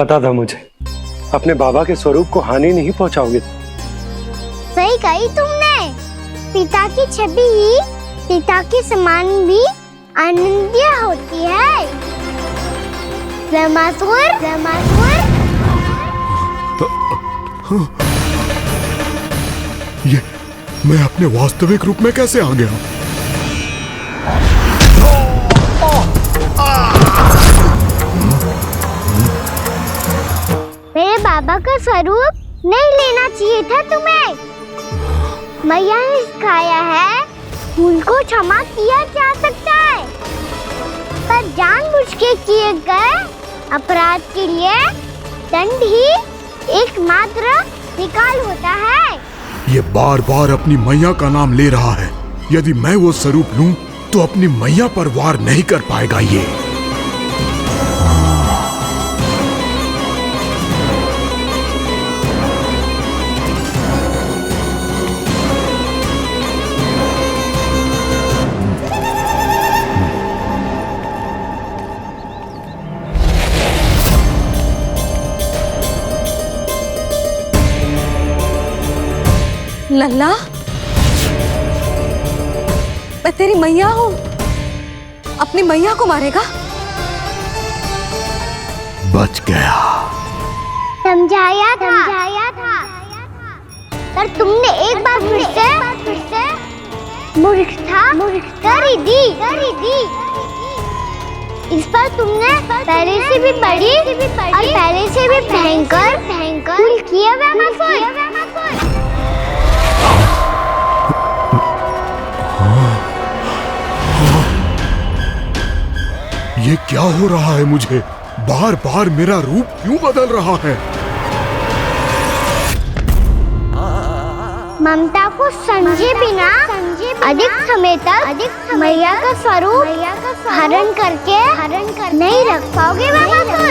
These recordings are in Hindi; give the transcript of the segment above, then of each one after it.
पता था मुझे, अपने बाबा के स्वरूप को हानि नहीं पहुंचाओगे। सही कही तुमने। पिता की छवि ही पिता के समान भी आनंदीय होती है। ब्रह्मासुर, ब्रह्मासुर। ये मैं अपने वास्तविक रूप में कैसे आ गया? मेरे बाबा का स्वरूप नहीं लेना चाहिए था तुम्हें। मैया ने सिखाया है, भूल को क्षमा किया जा सकता है, पर जानबूझ के किए गए अपराध के लिए दंड ही एकमात्र निकाल होता है। ये बार बार अपनी मैया का नाम ले रहा है। यदि मैं वो स्वरूप लूं तो अपनी मैया पर वार नहीं कर पाएगा ये। लल्ला, मैं तेरी मैया हूँ। अपनी मैया को मारेगा? बच गया। समझाया था, पर तुमने एक बार फिर से मूर्खता कर ही दी। इस पर तुमने पहले से भी बड़ी और पहले से भी भयंकर भूल किया ब्रह्मासुर। ये क्या हो रहा है मुझे? बार बार मेरा रूप क्यों बदल रहा है? ममता को समझे बिना अधिक समय तक मैया का स्वरूप हरण करके नहीं रख पाओगे ब्रह्मासुर।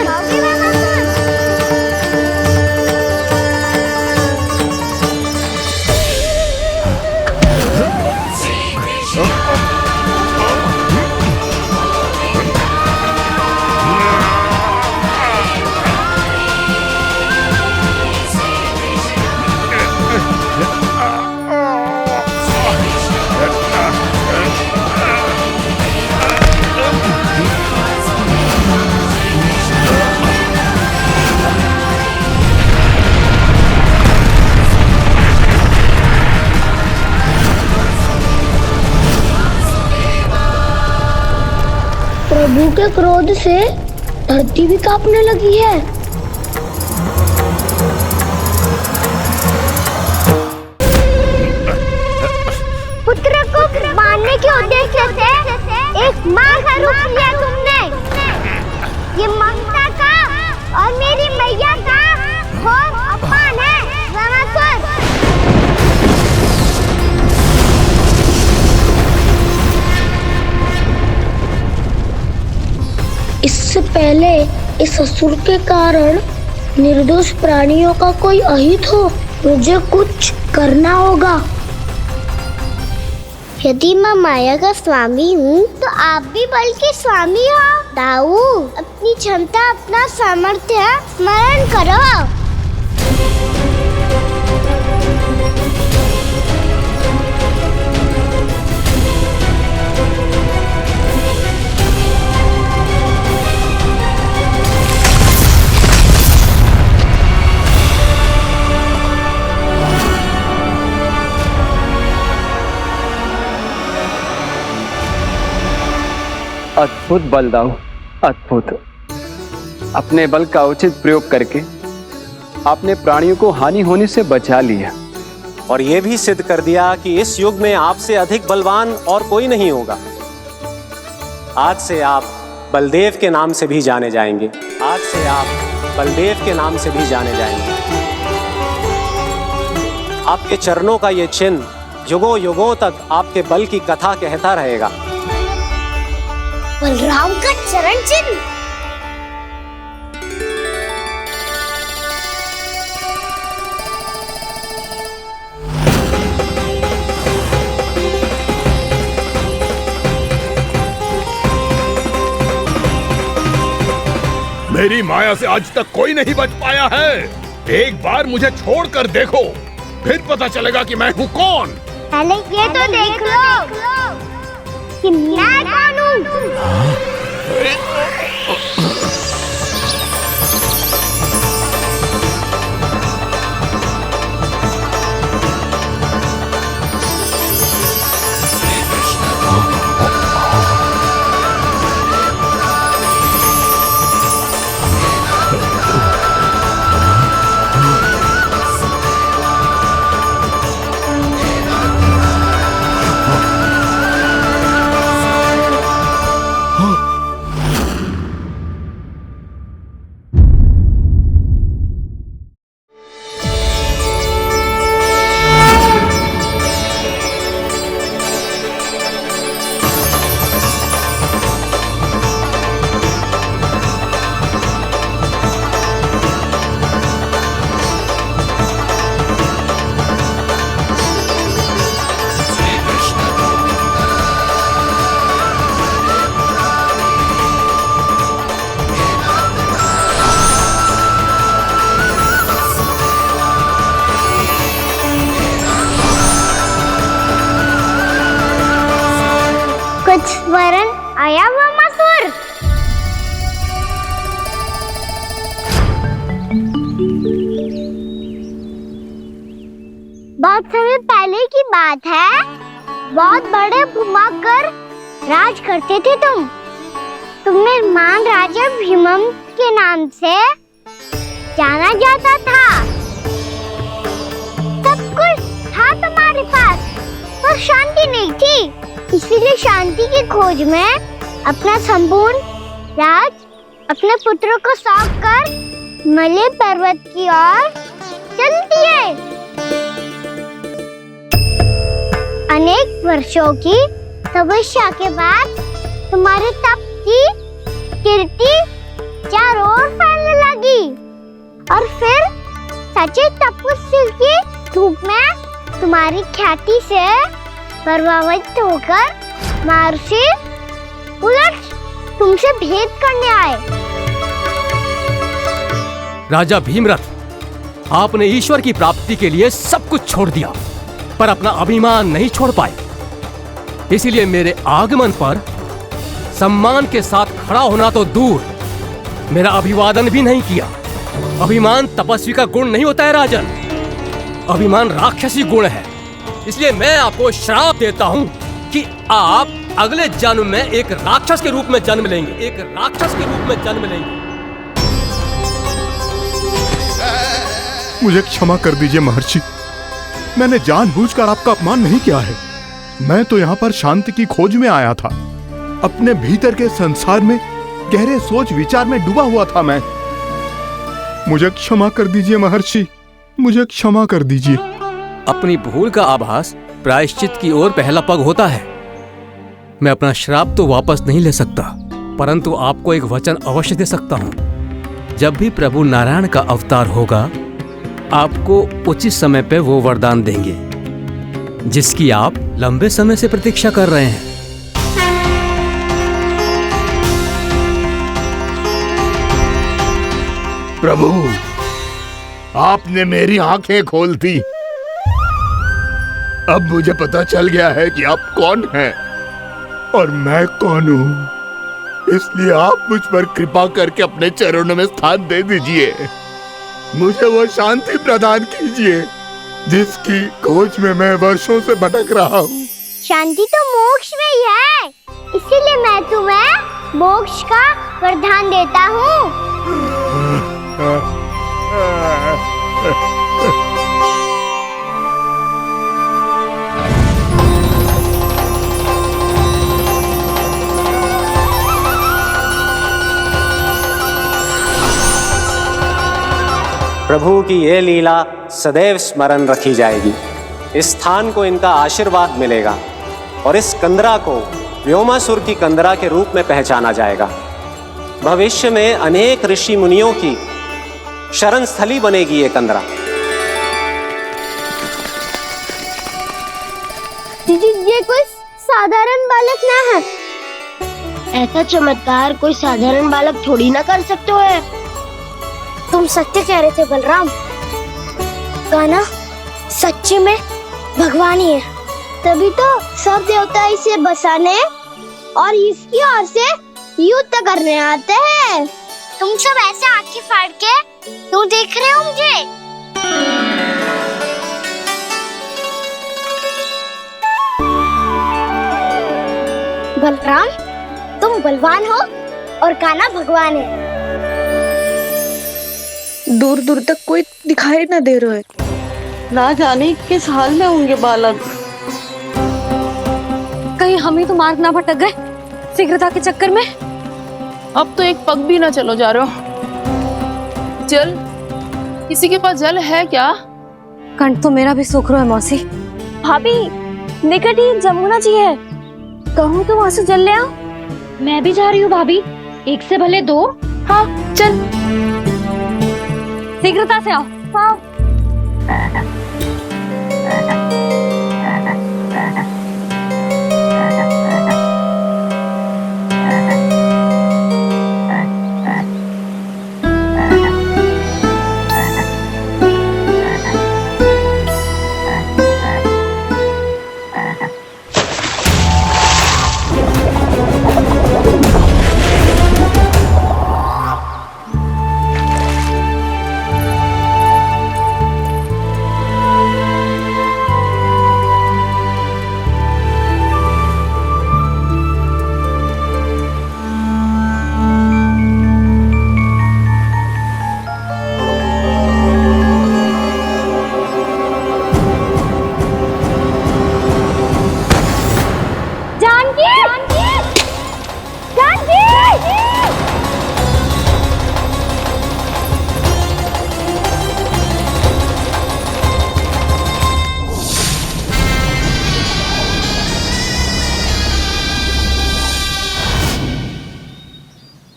प्रभु के क्रोध से धरती भी कांपने लगी है। पुत्र को मारने के उद्देश्य से एक मां का रूप लिया तुमने। ये ममता का और मेरी मैया का घोर अपमान है ब्रह्मासुर। इससे पहले इस असुर के कारण निर्दोष प्राणियों का कोई अहित हो, मुझे कुछ करना होगा। यदि मैं माया का स्वामी हूँ तो आप भी बल के स्वामी हो। दाऊ, अपनी क्षमता, अपना सामर्थ्य स्मरण करो। अद्भुत बलदाऊ, अद्भुत। अपने बल का उचित प्रयोग करके आपने प्राणियों को हानि होने से बचा लिया और ये भी सिद्ध कर दिया कि इस युग में आपसे अधिक बलवान और कोई नहीं होगा। आज से आप बलदेव के नाम से भी जाने जाएंगे। आज से आप बलदेव के नाम से भी जाने जाएंगे। आपके चरणों का ये चिन्ह युगों युगों तक आपके बल की कथा कहता रहेगा। बलराम का चरण चिन्ह। मेरी माया से आज तक कोई नहीं बच पाया है। एक बार मुझे छोड़कर देखो, फिर पता चलेगा कि मैं हूँ कौन। पहले ये तो देख लो कि मैं कौन हूँ। कुछ वरन आया वामासुर। बहुत समय पहले की बात है, बहुत बड़े भूमाकर राज करते थे तुम्हें महान राजा भीमम के नाम से जाना जाता था। सब कुछ था तुम्हारे पास, पर शांति नहीं थी। इसीलिए शांति की खोज में अपना संपूर्ण राज अपने पुत्रों को सौंप कर मलय पर्वत की ओर चल दिए। अनेक वर्षों की तपस्या के बाद तुम्हारे तप की कीर्ति चारों ओर फैलने लगी और फिर सच्चे तपस्वी की धूप में तुम्हारी ख्याति से प्रभावित होकर महर्षि उलट तुमसे भेंट करने आए। राजा भीमरथ, आपने ईश्वर की प्राप्ति के लिए सब कुछ छोड़ दिया, पर अपना अभिमान नहीं छोड़ पाए। इसीलिए मेरे आगमन पर सम्मान के साथ खड़ा होना तो दूर, मेरा अभिवादन भी नहीं किया। अभिमान तपस्वी का गुण नहीं होता है राजन, अभिमान राक्षसी गुण है। इसलिए मैं आपको श्राप देता हूँ कि आप अगले जन्म में एक राक्षस के रूप में जन्म लेंगे, एक राक्षस के रूप में जन्म लेंगे। मुझे क्षमा कर दीजिए महर्षि, मैंने जानबूझकर आपका अपमान नहीं किया है। मैं तो यहाँ पर शांति की खोज में आया था। अपने भीतर के संसार में गहरे सोच विचार में डूबा हुआ था मैं। मुझे क्षमा कर दीजिए महर्षि, मुझे क्षमा कर दीजिए। अपनी भूल का आभास प्रायश्चित की ओर पहला पग होता है। मैं अपना श्राप तो वापस नहीं ले सकता, परंतु आपको एक वचन अवश्य दे सकता हूँ। जब भी प्रभु नारायण का अवतार होगा, आपको उचित समय पे वो वरदान देंगे जिसकी आप लंबे समय से प्रतीक्षा कर रहे हैं। प्रभु, आपने मेरी आंखें खोल दी। अब मुझे पता चल गया है कि आप कौन हैं और मैं कौन हूँ। इसलिए आप मुझ पर कृपा करके अपने चरणों में स्थान दे दीजिए। मुझे वो शांति प्रदान कीजिए जिसकी खोज में मैं वर्षों से भटक रहा हूँ। शांति तो मोक्ष में ही है, इसीलिए मैं तुम्हें मोक्ष का वरदान देता हूँ। प्रभु की ये लीला सदैव स्मरण रखी जाएगी। इस स्थान को इनका आशीर्वाद मिलेगा और इस कंदरा को व्योमासुर की कंदरा के रूप में पहचाना जाएगा। भविष्य में अनेक ऋषि मुनियों की शरण स्थली बनेगी ये कंदरा। ये कोई साधारण बालक ना है, ऐसा चमत्कार कोई साधारण बालक थोड़ी ना कर सकते है। तुम सत्य कह रहे थे बलराम, कान्हा सच्ची में भगवान ही है। तभी तो सब देवता इसे बसाने और इसकी ओर से युद्ध करने आते हैं। तुम सब ऐसे आंखें फाड़ के क्यों देख रहे हो मुझे? बलराम, तुम बलवान हो और कान्हा भगवान है। दूर दूर तक कोई दिखाई न दे रहा है। ना जाने किस हाल में होंगे बालक। कहीं हम ही तो मार्ग ना भटक गए शीघ्रता के चक्कर में। अब तो एक पग भी ना चलो जा रहे हो। जल, किसी के पास जल है क्या? कंठ तो मेरा भी सूख रहा है मौसी। भाभी, निकट ही जमुना जी है, कहूँ तो वहाँ से जल ले आओ। मैं भी जा रही हूँ भाभी, एक से भले दो। हाँ चल, शीघ्रता से आओ। हाँ।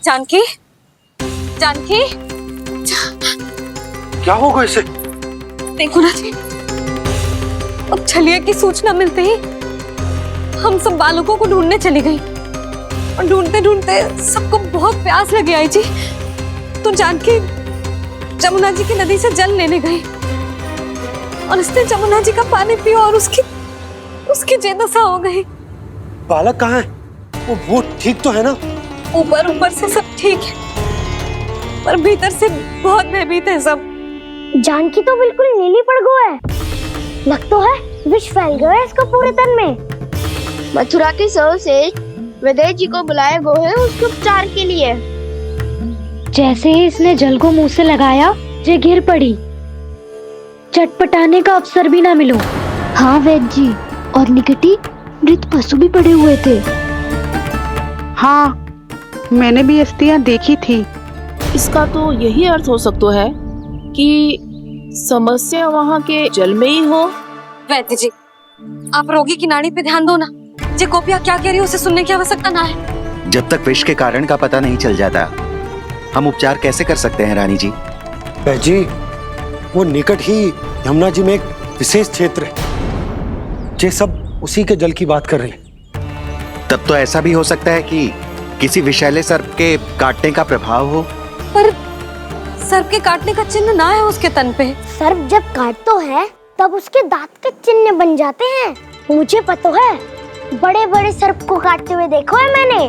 जानकी, जानकी, क्या होगा इसे? देखो ना जी, अब छलिया की सूचना मिलते ही हम सब बालकों को ढूंढने चली गई और ढूंढते ढूंढते सबको बहुत प्यास लगी आई जी। तो जानकी जमुना जी की नदी से जल लेने गई और उसने जमुना जी का पानी पिया और उसकी जेदशा हो गई। बालक कहाँ है? वो ठीक तो है ना? ऊपर से सब ठीक है, पर भीतर से बहुत भयभीत है सब। जानकी तो बिल्कुल नीली पड़ गया है। लग तो है विष फैल गया है इसको पूरे तन में। मथुरा के सर्वश्रेष्ठ विदेह जी को बुलाए गए हैं उसके उपचार के लिए। जैसे ही इसने जल को मुंह से लगाया, ये गिर पड़ी। चटपटाने का अवसर भी ना मिलो। हाँ वैद्य जी, और निकटी मृत पशु भी पड़े हुए थे। हाँ, मैंने भी अस्थियां देखी थी। इसका तो यही अर्थ हो सकता है कि समस्या वहाँ के जल में ही हो। वैद्य जी, आप रोगी की नाड़ी पे ध्यान दो ना। जे गोपिया क्या कह रही है उसे सुनने की आवश्यकता ना है। जब तक विष के कारण का पता नहीं चल जाता, हम उपचार कैसे कर सकते हैं रानी जी? जी, वो निकट ही यमुना जी में एक विशेष क्षेत्र है। ये सब उसी के जल की बात कर रहे हैं। तब तो ऐसा भी हो सकता है कि किसी विषैले सर्प के काटने का प्रभाव हो। पर सर्प के काटने का चिन्ह ना है उसके तन पे। सर्प जब काटता है तब उसके दांत के चिन्ह बन जाते हैं। मुझे पता है, बड़े बड़े सर्प को काटते हुए देखो है मैंने।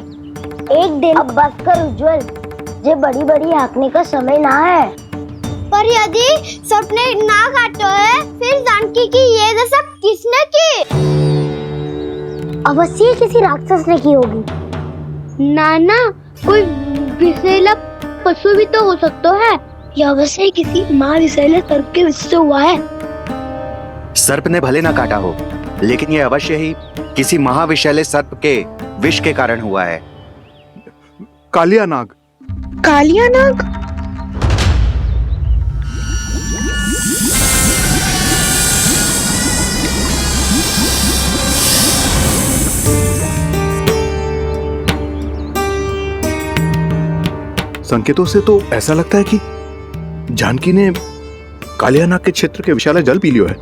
एक दिन अब बस कर उज्जवल, ये बड़ी बड़ी हाँकने का समय ना है। पर यदि सर्प ने ना काटा है, फिर जानकी की ये दशा किसने की? अवश्य किसी राक्षस ने की होगी। नाना, कोई विषैला पशु भी तो हो सकता है। यह अवश्य किसी महाविषैले सर्प के विष से हुआ है। सर्प ने भले ना काटा हो, लेकिन ये अवश्य ही किसी महाविषैले सर्प के विष के कारण हुआ है। कालिया नाग। कालिया नाग? संकेतों से तो ऐसा लगता है कि जानकी ने कालिया नाग के क्षेत्र के विशाल जल पी लियो है।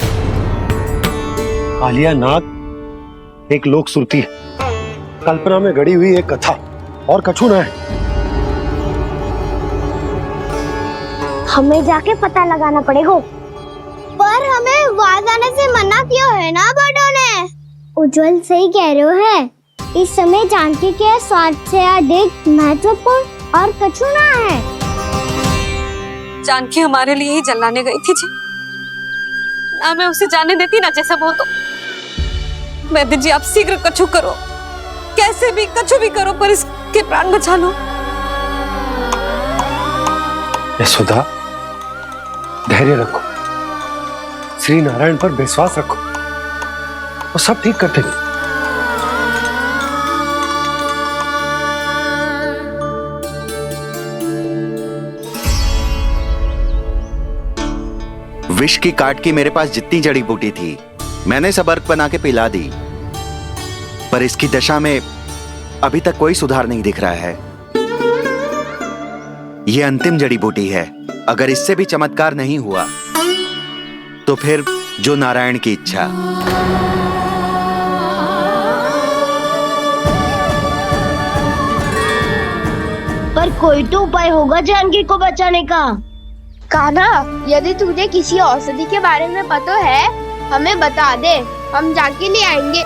कालिया नाग एक लोक श्रुति है, कल्पना में गढ़ी हुई एक कथा। और कछु ना है। हमें जाके पता लगाना पड़ेगा। पर हमें वहां जाने से मना किया है ना बड़ों ने। उज्जवल सही कह रहे हो है। इस समय जानकी के स्वार्थ से अधिक महत्वपूर्ण और कछु ना है। जानकी हमारे लिए ही जलाने गई थी जी। ना मैं उसे जाने देती ना जैसा वो तो। वैद्य जी आप शीघ्र कछु करो, कैसे भी कछु भी करो, पर इसके प्राण बचा लो। यशोदा, धैर्य रखो, श्री नारायण पर विश्वास रखो, वो सब ठीक कर देंगे। विष की काट की मेरे पास जितनी जड़ी बूटी थी मैंने सब अर्क बना के पिला दी, पर इसकी दशा में अभी तक कोई सुधार नहीं दिख रहा है। यह अंतिम जड़ी बूटी है। अगर इससे भी चमत्कार नहीं हुआ तो फिर जो नारायण की इच्छा। पर कोई तो उपाय होगा जानकी को बचाने का। कान्हा, यदि तुझे किसी औषधि के बारे में पता है हमें बता दे, हम जाके ले आएंगे।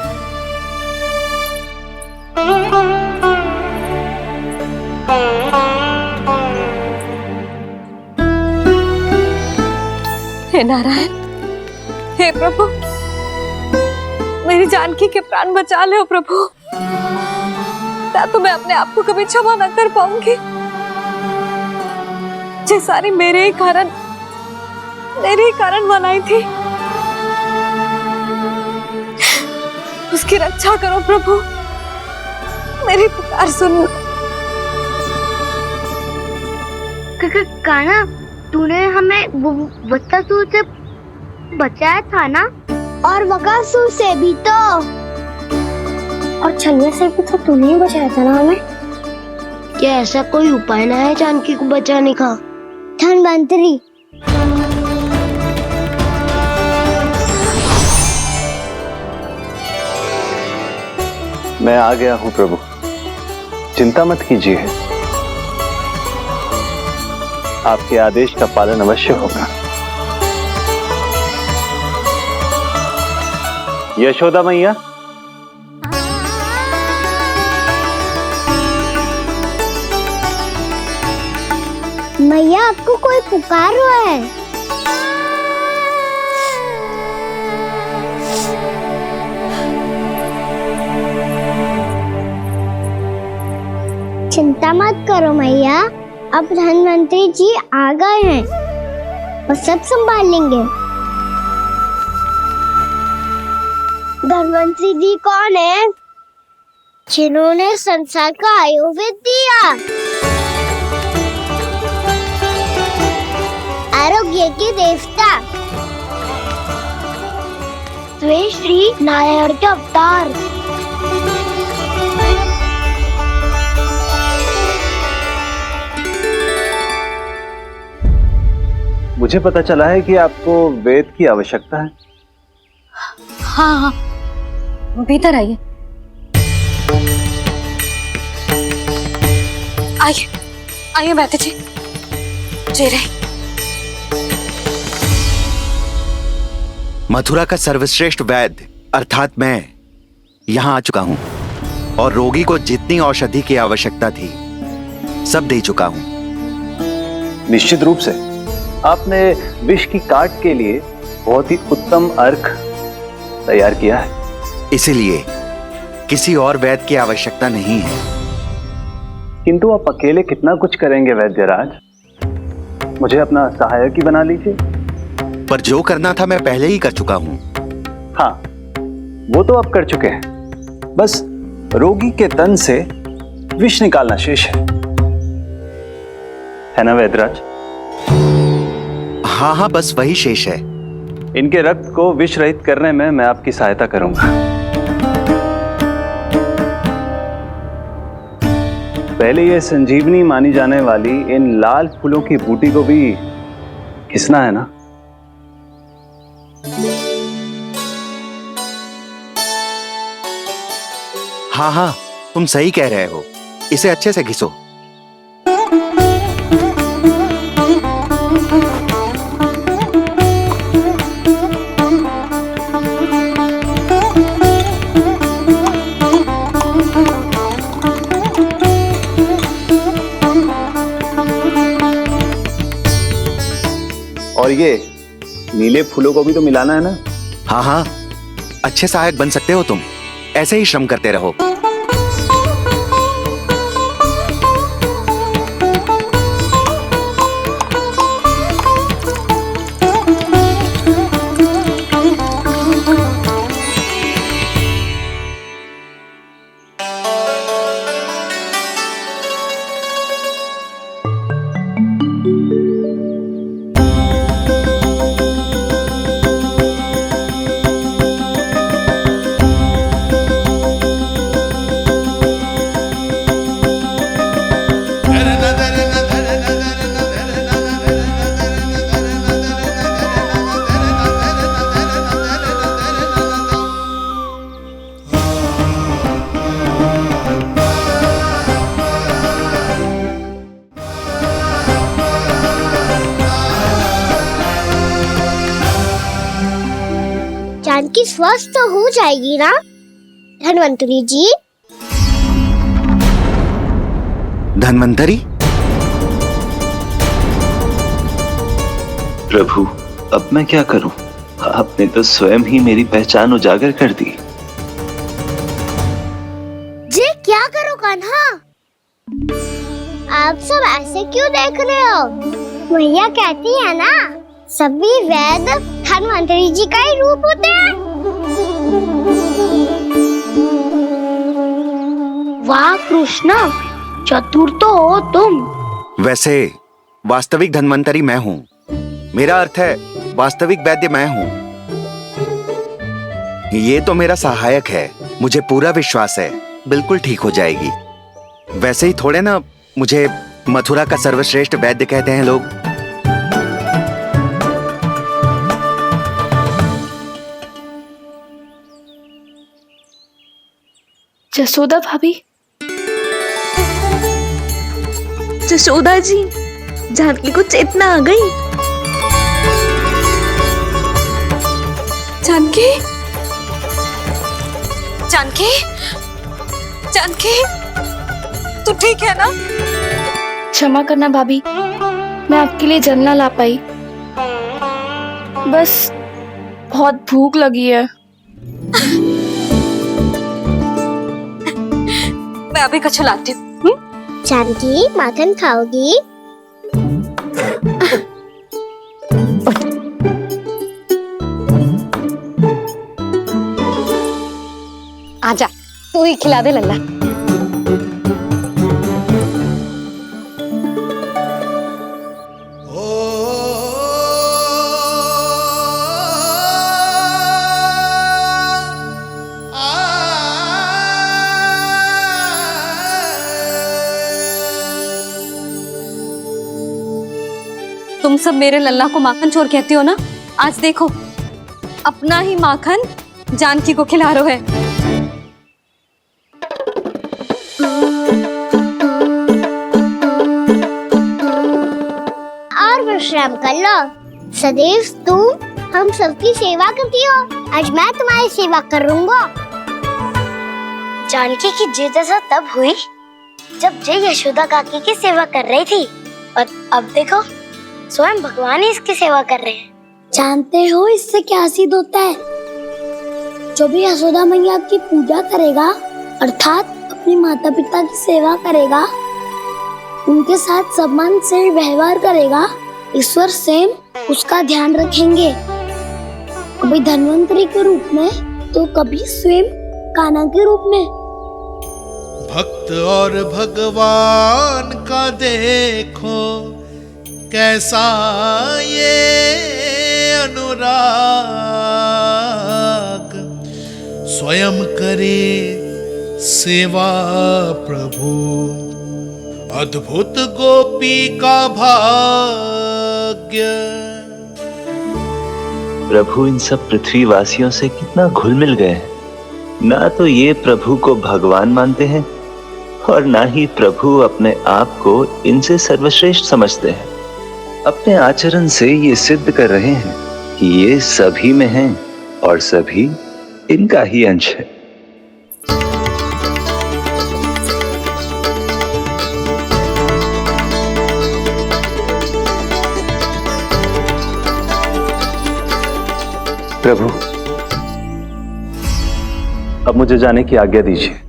हे नारायण, हे प्रभु, मेरी जानकी के प्राण बचा ले प्रभु। ना तो मैं अपने आप को कभी क्षमा न कर पाऊंगी। ये सारी मेरे ही कारण बनाई थी। उसकी रक्षा करो प्रभु, मेरी पुकार सुनो। कान्हा, तूने हमें बकासुर से बचाया था ना? और बकासुर से भी तो, और छलवे से भी तो तूने ही बचाया था ना हमें। क्या ऐसा कोई उपाय ना है जानकी को बचाने का? धन्वंतरी, मैं आ गया हूं प्रभु, चिंता मत कीजिए। आपके आदेश का पालन अवश्य होगा। यशोदा मैया, मैया आपको कोई पुकार रहा है। चिंता मत करो मैया, अब धन्वंतरी जी आ गए हैं, वो सब संभाल लेंगे। धन्वंतरी जी कौन है? जिन्होंने संसार का आयुर्वेद दिया, आरोग्य के देवता, वे श्री नारायण के अवतार। मुझे पता चला है कि आपको वेद की आवश्यकता है। हाँ हाँ, भीतर आइए। आइए आइए वैद्य जी, जी रहे। मथुरा का सर्वश्रेष्ठ वैद्य अर्थात मैं यहां आ चुका हूं और रोगी को जितनी औषधि की आवश्यकता थी सब दे चुका हूं। निश्चित रूप से आपने विष की काट के लिए बहुत ही उत्तम अर्क तैयार किया है, इसीलिए किसी और वैद्य की आवश्यकता नहीं है। किंतु आप अकेले कितना कुछ करेंगे वैद्यराज? मुझे अपना सहायक ही बना लीजिए। पर जो करना था मैं पहले ही कर चुका हूं। हाँ, वो तो आप कर चुके हैं, बस रोगी के तन से विष निकालना शेष है ना वैद्यराज? हाँ हाँ, बस वही शेष है। इनके रक्त को विष रहित करने में मैं आपकी सहायता करूंगा। पहले ये संजीवनी मानी जाने वाली इन लाल फूलों की बूटी को भी घिसना है ना? हाँ हाँ, तुम सही कह रहे हो। इसे अच्छे से घिसो। और ये नीले फूलों को भी तो मिलाना है ना? हाँ हाँ, अच्छे सहायक बन सकते हो तुम, ऐसे ही श्रम करते रहो। जानकी स्वस्थ तो हो जाएगी ना धन्वंतरी जी? धन्वंतरी? प्रभु, अब मैं क्या करूं? आपने तो स्वयं ही मेरी पहचान उजागर कर दी। जी क्या करो कान्हा? आप सब ऐसे क्यों देख रहे हो? मैया कहती है ना, सभी वेद धन्वंतरी जी का ही रूप होते हैं। वाह कृष्णा, चतुर तो हो तुम। वैसे वास्तविक धन्वंतरी मैं हूँ। मेरा अर्थ है वास्तविक वैद्य मैं हूँ। ये तो मेरा सहायक है, मुझे पूरा विश्वास है बिल्कुल ठीक हो जाएगी। वैसे ही थोड़े ना मुझे मथुरा का सर्वश्रेष्ठ वैद्य कहते हैं लोग। जसोदा भाभी, जसोदा जी, जानकी को चेतना आ गई। जानकी, जानकी, जानकी, तू ठीक है ना? क्षमा करना भाभी, मैं आपके लिए जल ना ला पाई। बस बहुत भूख लगी है। मैं अभी कछु लाती हूँ। जानकी माखन खाओगी? आजा, तू ही खिला दे लल्ला। तुम सब मेरे लल्ला को माखन चोर कहती हो ना? आज देखो, अपना ही माखन जानकी को खिला रहे है। और विश्राम कर लो। सदैव तुम हम सबकी सेवा करती हो, आज मैं तुम्हारी सेवा करूंगा। जानकी की जिद तब हुई जब जय यशोदा काकी की सेवा कर रही थी, और अब देखो स्वयं भगवान ही इसकी सेवा कर रहे हैं। जानते हो इससे क्या सिद्ध होता है? जो भी यशोदा मैया की पूजा करेगा, अर्थात अपने माता पिता की सेवा करेगा, उनके साथ सम्मान से व्यवहार करेगा, ईश्वर स्वयं उसका ध्यान रखेंगे। कभी धन्वंतरी के रूप में तो कभी स्वयं कान्हा के रूप में। भक्त और भगवान का देखो कैसा ये अनुराग, स्वयं करे सेवा प्रभु, अद्भुत गोपी का भाग्य। प्रभु इन सब पृथ्वीवासियों से कितना घुल मिल गए हैं। ना तो ये प्रभु को भगवान मानते हैं और ना ही प्रभु अपने आप को इनसे सर्वश्रेष्ठ समझते हैं। अपने आचरण से ये सिद्ध कर रहे हैं कि ये सभी में हैं और सभी इनका ही अंश है। प्रभु, अब मुझे जाने की आज्ञा दीजिए।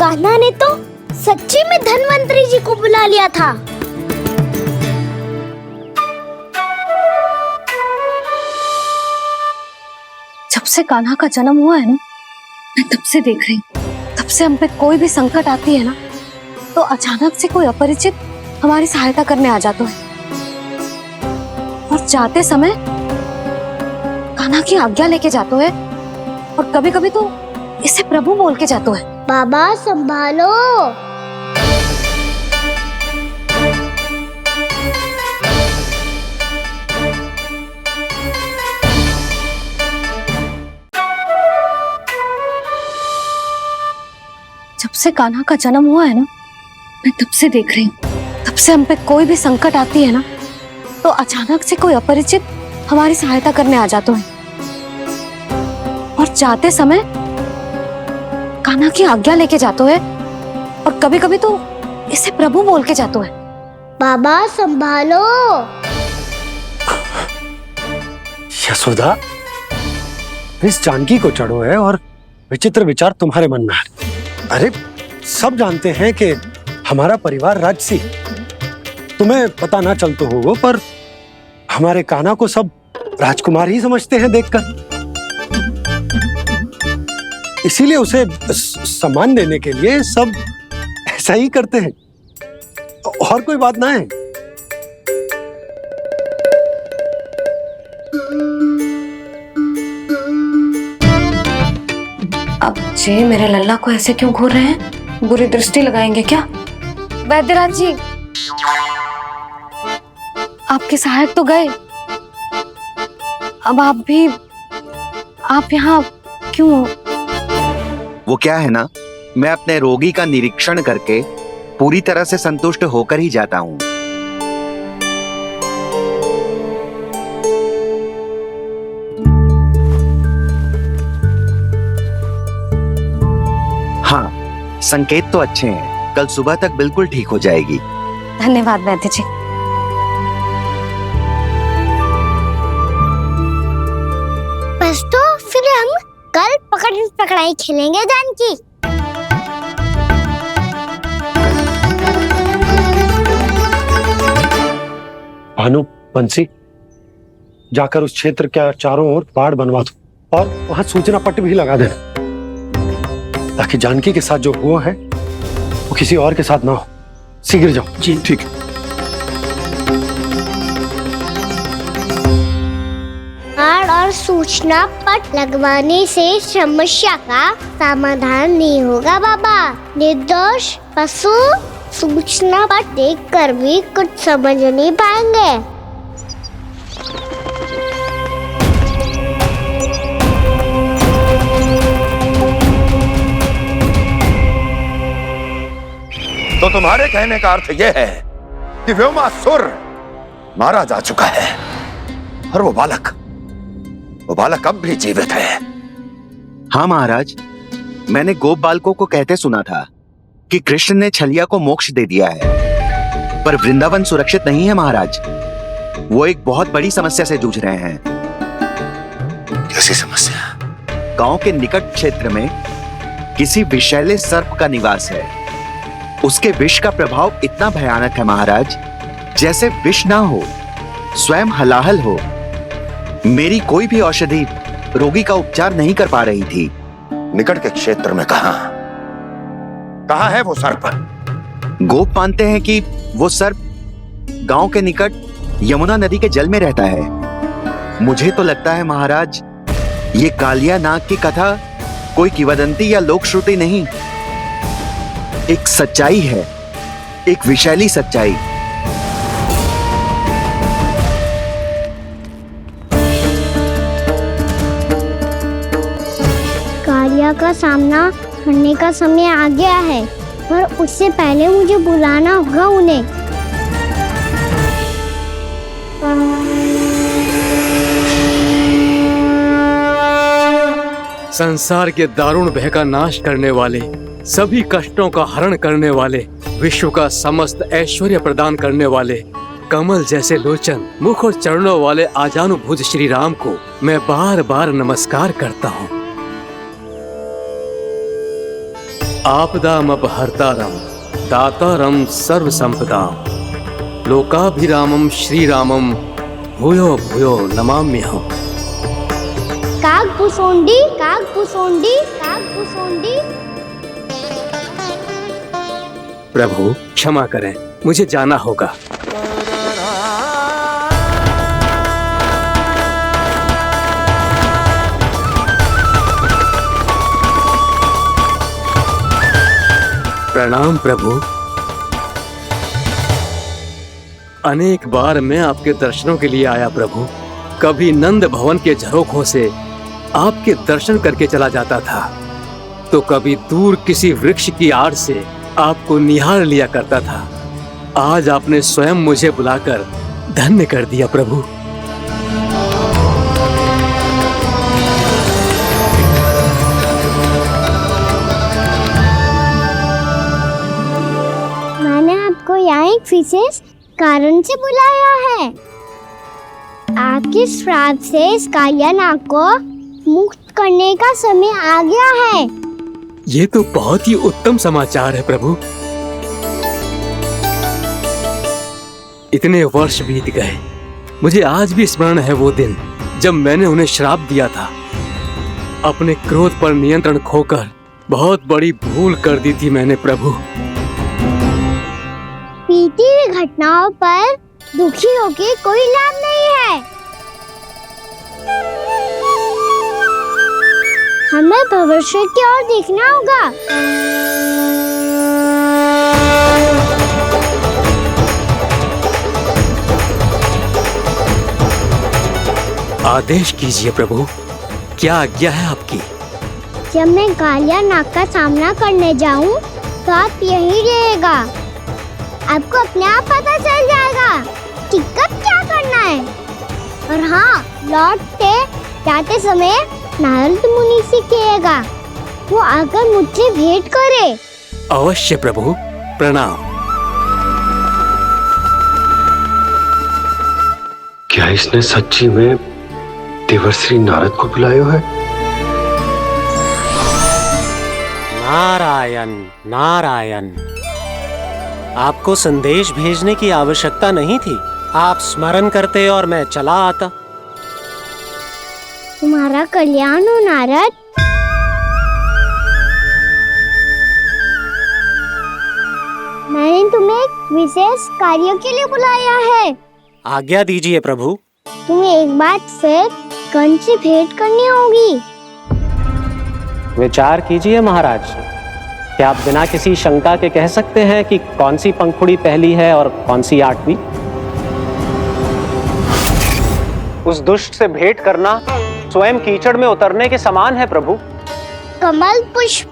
कान्हा ने तो सच्ची में धन्वंतरी जी को बुला लिया था। जब से कान्हा का जन्म हुआ है ना, मैं तब से देख रही हूँ, तब से हम पे कोई भी संकट आती है ना, तो अचानक से कोई अपरिचित हमारी सहायता करने आ जाता है। और जाते समय कान्हा की आज्ञा लेके जाते है, और कभी कभी तो इसे प्रभु बोल के जाते है। बाबा संभालो। जब से कान्हा का जन्म हुआ है ना, मैं तब से देख रही हूँ, तब से हम पे कोई भी संकट आती है ना, तो अचानक से कोई अपरिचित हमारी सहायता करने आ जाते हैं। और जाते समय कान्हा की आज्ञा लेके जाते हैं, और कभी कभी तो इसे प्रभु बोल के जाते हैं। बाबा संभालो। यशोदा, इस जानकी को चढ़ो है और विचित्र विचार तुम्हारे मन में है। अरे सब जानते हैं कि हमारा परिवार राजसी, तुम्हें पता ना चलते हो वो, पर हमारे कान्हा को सब राजकुमार ही समझते हैं देखकर। इसीलिए उसे सम्मान देने के लिए सब ऐसा ही करते हैं, और कोई बात ना है। अब जे मेरे लल्ला को ऐसे क्यों घूर रहे हैं? बुरी दृष्टि लगाएंगे क्या? वैद्यराज जी, आपके सहायक तो गए, अब आप यहाँ क्यों? वो क्या है ना, मैं अपने रोगी का निरीक्षण करके पूरी तरह से संतुष्ट होकर ही जाता हूँ। हाँ, संकेत तो अच्छे हैं, कल सुबह तक बिल्कुल ठीक हो जाएगी। धन्यवाद वैद्य जी। बस तो फिर हम कल पकड़ पकड़ाई खेलेंगे जानकी। भानु, बंसी, जाकर उस क्षेत्र के चारों ओर बाड़ बनवा दो, और वहां सूचना पट्ट भी लगा देना, ताकि जानकी के साथ जो हुआ है वो किसी और के साथ ना हो। शीघ्र जाओ। जी ठीक है। बाड़ और सूचना पट लगवाने से समस्या का समाधान नहीं होगा बाबा। निर्दोष पशु सूचना पट देखकर भी कुछ समझ नहीं पाएंगे। तो तुम्हारे कहने का अर्थ यह है कि व्योमासुर मारा जा चुका है, और वो बालक अब भी जीवित है। हाँ महाराज, मैंने गोप बालकों को कहते सुना था कि कृष्ण ने छलिया को मोक्ष दे दिया है, पर वृंदावन सुरक्षित नहीं है महाराज। वो एक बहुत बड़ी समस्या से जूझ रहे हैं। कैसी समस्या? गांव के निकट क्षेत्र में किसी विषैले सर्प का निवास है। उसके विष का प्रभाव इतना भयानक है महाराज, जैसे विष ना हो, स्वयं हलाहल हो। मेरी कोई भी औषधि रोगी का उपचार नहीं कर पा रही थी। निकट के क्षेत्र में कहाँ है वो सर्प? गोप मानते हैं कि वो सर्प गांव के निकट यमुना नदी के जल में रहता है। मुझे तो लगता है महाराज, ये कालिया नाग की कथा कोई किंवदंती या लोक श्रुति नहीं, एक सच्चाई है, एक विषैली सच्चाई। कालिया का सामना करने का समय आ गया है, पर उससे पहले मुझे बुलाना होगा उन्हें। संसार के दारुण भय का नाश करने वाले, सभी कष्टों का हरण करने वाले, विश्व का समस्त ऐश्वर्य प्रदान करने वाले, कमल जैसे लोचन, मुख और चरणों वाले आजानुभुज श्री राम को मैं बार बार नमस्कार करता हूँ। आपदामपहर्तारं दातारं सर्व संपदाम लोकाभिरामं श्री रामम भूयो भूयो नमाम्यहम्। काग पुसोंडी, काग पुसोंडी, काग पुसोंडी। प्रभु क्षमा करें, मुझे जाना होगा। प्रणाम प्रभु। अनेक बार मैं आपके दर्शनों के लिए आया प्रभु। कभी नंद भवन के झरोखों से आपके दर्शन करके चला जाता था, तो कभी दूर किसी वृक्ष की आड़ से आपको निहार लिया करता था। आज आपने स्वयं मुझे बुलाकर धन्य कर दिया प्रभु। मैंने आपको यहाँ एक विशेष कारण से बुलाया है। आपके श्राप से इस कालिया नाग को मुक्त करने का समय आ गया है। ये तो बहुत ही उत्तम समाचार है प्रभु। इतने वर्ष बीत गए, मुझे आज भी स्मरण है वो दिन जब मैंने उन्हें श्राप दिया था। अपने क्रोध पर नियंत्रण खोकर बहुत बड़ी भूल कर दी थी मैंने प्रभु। बीती हुई घटनाओं पर दुखी होके कोई लाभ नहीं है। हमें भविष्य की ओर देखना होगा। आदेश कीजिए प्रभु, क्या आज्ञा है आपकी? जब मैं कालिया नाग का सामना करने जाऊं, तो आप यहीं रहिएगा। आपको अपने आप पता चल जाएगा कि कब क्या करना है। और हाँ, लौटते जाते समय नारद मुनि से कहिएगा, वो आकर मुझसे भेंट करे। अवश्य प्रभु, प्रणाम। क्या इसने सच्ची में देवर्षि नारद को बुलाया है? नारायण नारायण, आपको संदेश भेजने की आवश्यकता नहीं थी। आप स्मरण करते और मैं चला आता। तुम्हारा कल्याण हो नारद। मैंने तुम्हें एक विशेष कार्य के लिए बुलाया है। आज्ञा दीजिए प्रभु। तुम्हें एक बार फिर कंस से भेंट करनी होगी। विचार कीजिए महाराज, क्या आप बिना किसी शंका के कह सकते हैं कि कौन सी पंखुड़ी पहली है और कौन सी आठवीं? उस दुष्ट से भेंट करना स्वयं कीचड़ में उतरने के समान है प्रभु। कमल पुष्प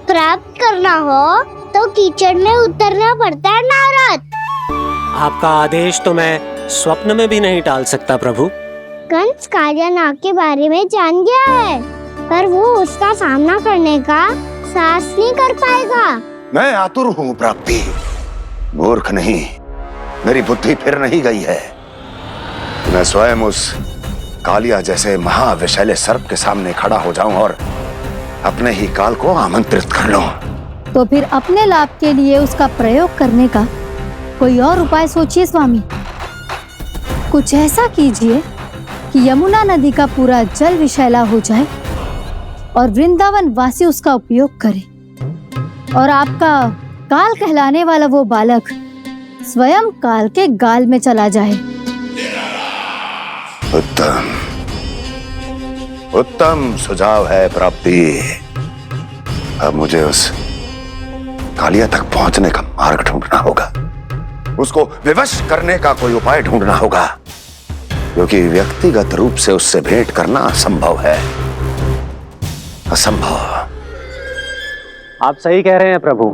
प्राप्त करना हो तो कीचड़ में उतरना पड़ता है नारद। आपका आदेश तो मैं स्वप्न में भी नहीं टाल सकता प्रभु। कंस कालिया नाग के बारे में जान गया है, पर वो उसका सामना करने का साहस नहीं कर पाएगा। मैं आतुर हूँ प्राप्ति, मूर्ख नहीं। मेरी बुद्धि फिर नहीं गई है। मैं स्वयं उस कालिया जैसे महाविषैले सर्प के सामने खड़ा हो जाऊं और अपने ही काल को आमंत्रित कर लूं। तो फिर अपने लाभ के लिए उसका प्रयोग करने का कोई और उपाय सोचिए स्वामी। कुछ ऐसा कीजिए कि यमुना नदी का पूरा जल विषैला हो जाए और वृंदावन वासी उसका उपयोग करे और आपका काल कहलाने वाला वो बालक स्वयं काल के गाल में चला जाए। उत्तम उत्तम सुझाव है प्राप्ति। अब मुझे उस कालिया तक पहुंचने का मार्ग ढूंढना होगा, उसको विवश करने का कोई उपाय ढूंढना होगा, क्योंकि व्यक्तिगत रूप से उससे भेंट करना असंभव है, असंभव। आप सही कह रहे हैं प्रभु।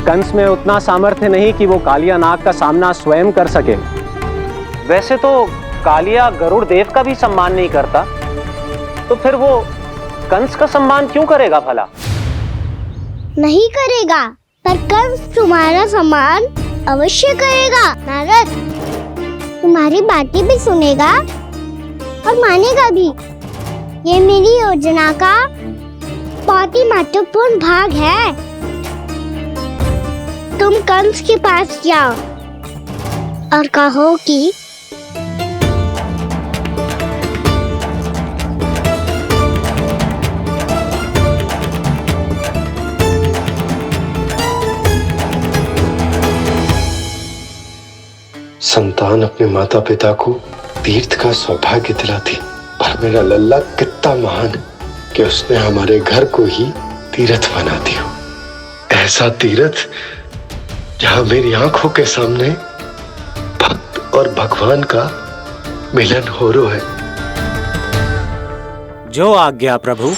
कंस में उतना सामर्थ्य नहीं कि वो कालिया नाग का सामना स्वयं कर सके। वैसे तो कालिया गरुड़ देव का भी सम्मान नहीं करता, तो फिर वो कंस का सम्मान क्यों करेगा भला? नहीं करेगा, पर कंस तुम्हारा सम्मान अवश्य करेगा। नारद तुम्हारी बातें भी सुनेगा और मानेगा भी। ये मेरी योजना का बहुत ही महत्वपूर्ण भाग है। तुम कंस के पास जाओ और कहो कि संतान अपने माता पिता को तीर्थ का सौभाग्य दिलाती, पर मेरा लल्ला कितना महान कि उसने हमारे घर को ही तीर्थ बना दिया। ऐसा तीर्थ जहां मेरी आंखों के सामने भक्त और भगवान का मिलन हो रहा है। जो आज्ञा प्रभु।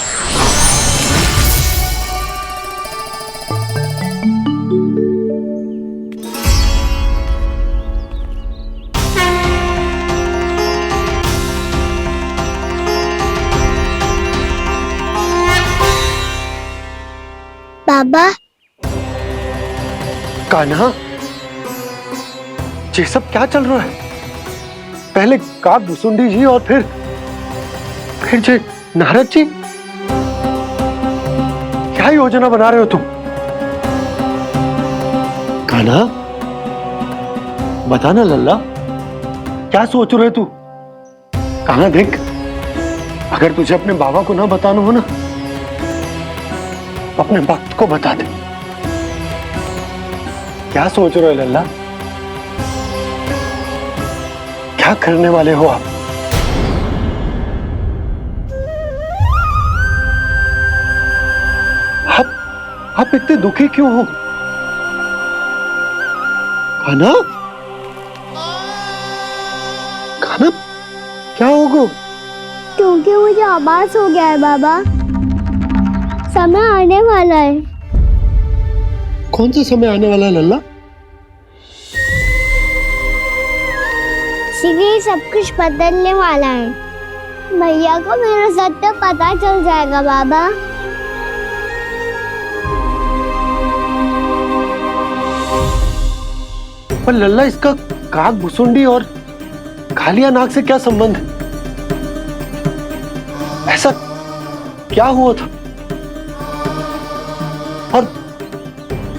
बाबा। कान्हा, ये सब क्या चल रहा है? पहले काक भुसुंडी जी और फिर जे नारद जी। क्या योजना बना रहे हो तुम? कान्हा, बताना लल्ला, क्या सोच रहे तू? कान्हा देख, अगर तुझे अपने बाबा को ना बताना हो ना, अपने भक्त को बता दे। क्या सोच रहे हो लल्ला? क्या करने वाले हो आप? आप इतने दुखी क्यों हो? कान्हा, कान्हा, क्या होगा? क्योंकि मुझे आभास हो गया है बाबा, समय आने वाला है। कौन सा समय आने वाला है लल्ला? शीघ्र सब कुछ बदलने वाला है। भैया को मेरा सत्य पता चल जाएगा बाबा। पर लल्ला, इसका काक भुसुंडी और कालिया नाग से क्या संबंध है? ऐसा क्या हुआ था और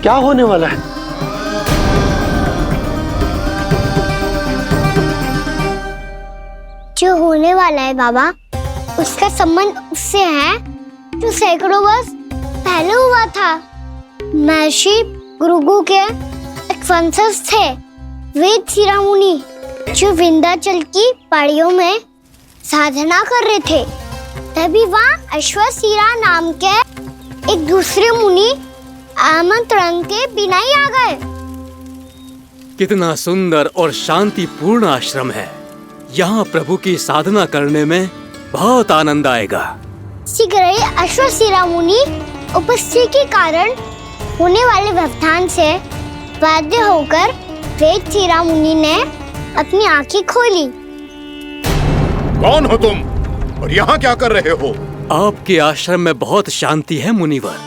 क्या होने वाला है? जो होने वाला है बाबा, उसका संबंध उससे है जो सैकड़ों वर्ष पहले हुआ था। महर्षि भृगु के एक वंशज थे वेद शिरोमुनि, जो विंध्याचल की पहाड़ियों में साधना कर रहे थे। तभी वहाँ अश्वशिरा नाम के एक दूसरे मुनि आमंत्रण के बिना ही आ गए। कितना सुंदर और शांतिपूर्ण आश्रम है। यहाँ प्रभु की साधना करने में बहुत आनंद आएगा। शीघ्र ही अश्वशिरा मुनि उपस्थिति के कारण होने वाले व्यवधान से बाध्य होकर वेद शिरा मुनि ने अपनी आंखें खोली। कौन हो तुम और यहाँ क्या कर रहे हो? आपके आश्रम में बहुत शांति है मुनिवर।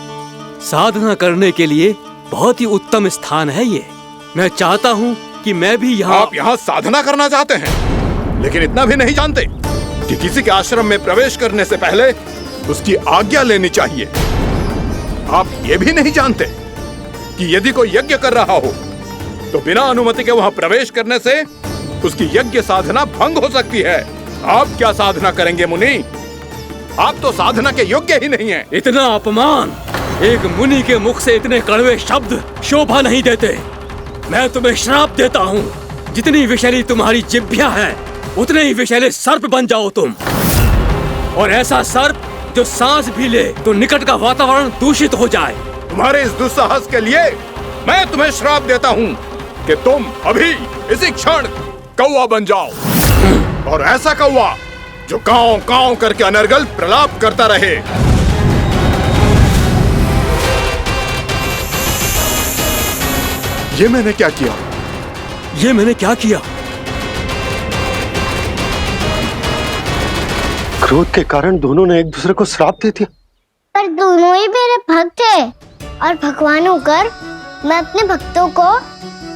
साधना करने के लिए बहुत ही उत्तम स्थान है ये। मैं चाहता हूँ कि मैं भी यहाँ। आप यहाँ साधना करना चाहते हैं, लेकिन इतना भी नहीं जानते कि किसी के आश्रम में प्रवेश करने से पहले उसकी आज्ञा लेनी चाहिए। आप ये भी नहीं जानते कि यदि कोई यज्ञ कर रहा हो तो बिना अनुमति के वहाँ प्रवेश करने से उसकी यज्ञ साधना भंग हो सकती है। आप क्या साधना करेंगे मुनि? आप तो साधना के योग्य ही नहीं हैं। इतना अपमान एक मुनि के मुख से, इतने कड़वे शब्द शोभा नहीं देते। मैं तुम्हें श्राप देता हूँ, जितनी विषैली तुम्हारी जिह्वा है उतने ही विषैले सर्प बन जाओ तुम। और ऐसा सर्प जो सांस भी ले तो निकट का वातावरण दूषित हो जाए। तुम्हारे इस दुस्साहस के लिए मैं तुम्हें श्राप देता हूँ कि तुम अभी इसी क्षण कौवा बन जाओ, और ऐसा कौवा जो कांव कांव करके अनर्गल प्रलाप करता रहे। ये मैंने क्या किया? ये मैंने क्या किया? क्रोध के कारण दोनों ने एक दूसरे को श्राप दे दिया। पर दोनों ही मेरे भक्त थे, और भगवान होकर मैं अपने भक्तों को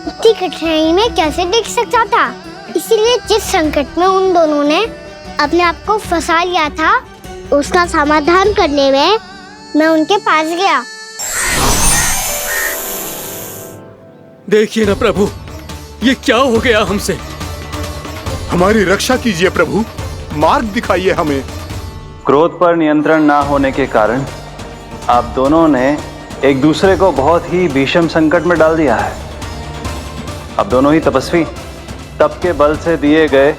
इतनी कठिनाई में कैसे देख सकता था। इसीलिए जिस संकट में उन दोनों ने अपने आप को फंसा लिया था, उसका समाधान करने में मैं उनके पास गया। देखिए ना प्रभु, ये क्या हो गया हमसे? हमारी रक्षा कीजिए प्रभु, मार्ग दिखाइए हमें। क्रोध पर नियंत्रण ना होने के कारण आप दोनों ने एक दूसरे को बहुत ही भीषण संकट में डाल दिया है। आप दोनों ही तपस्वी, तप के बल से दिए गए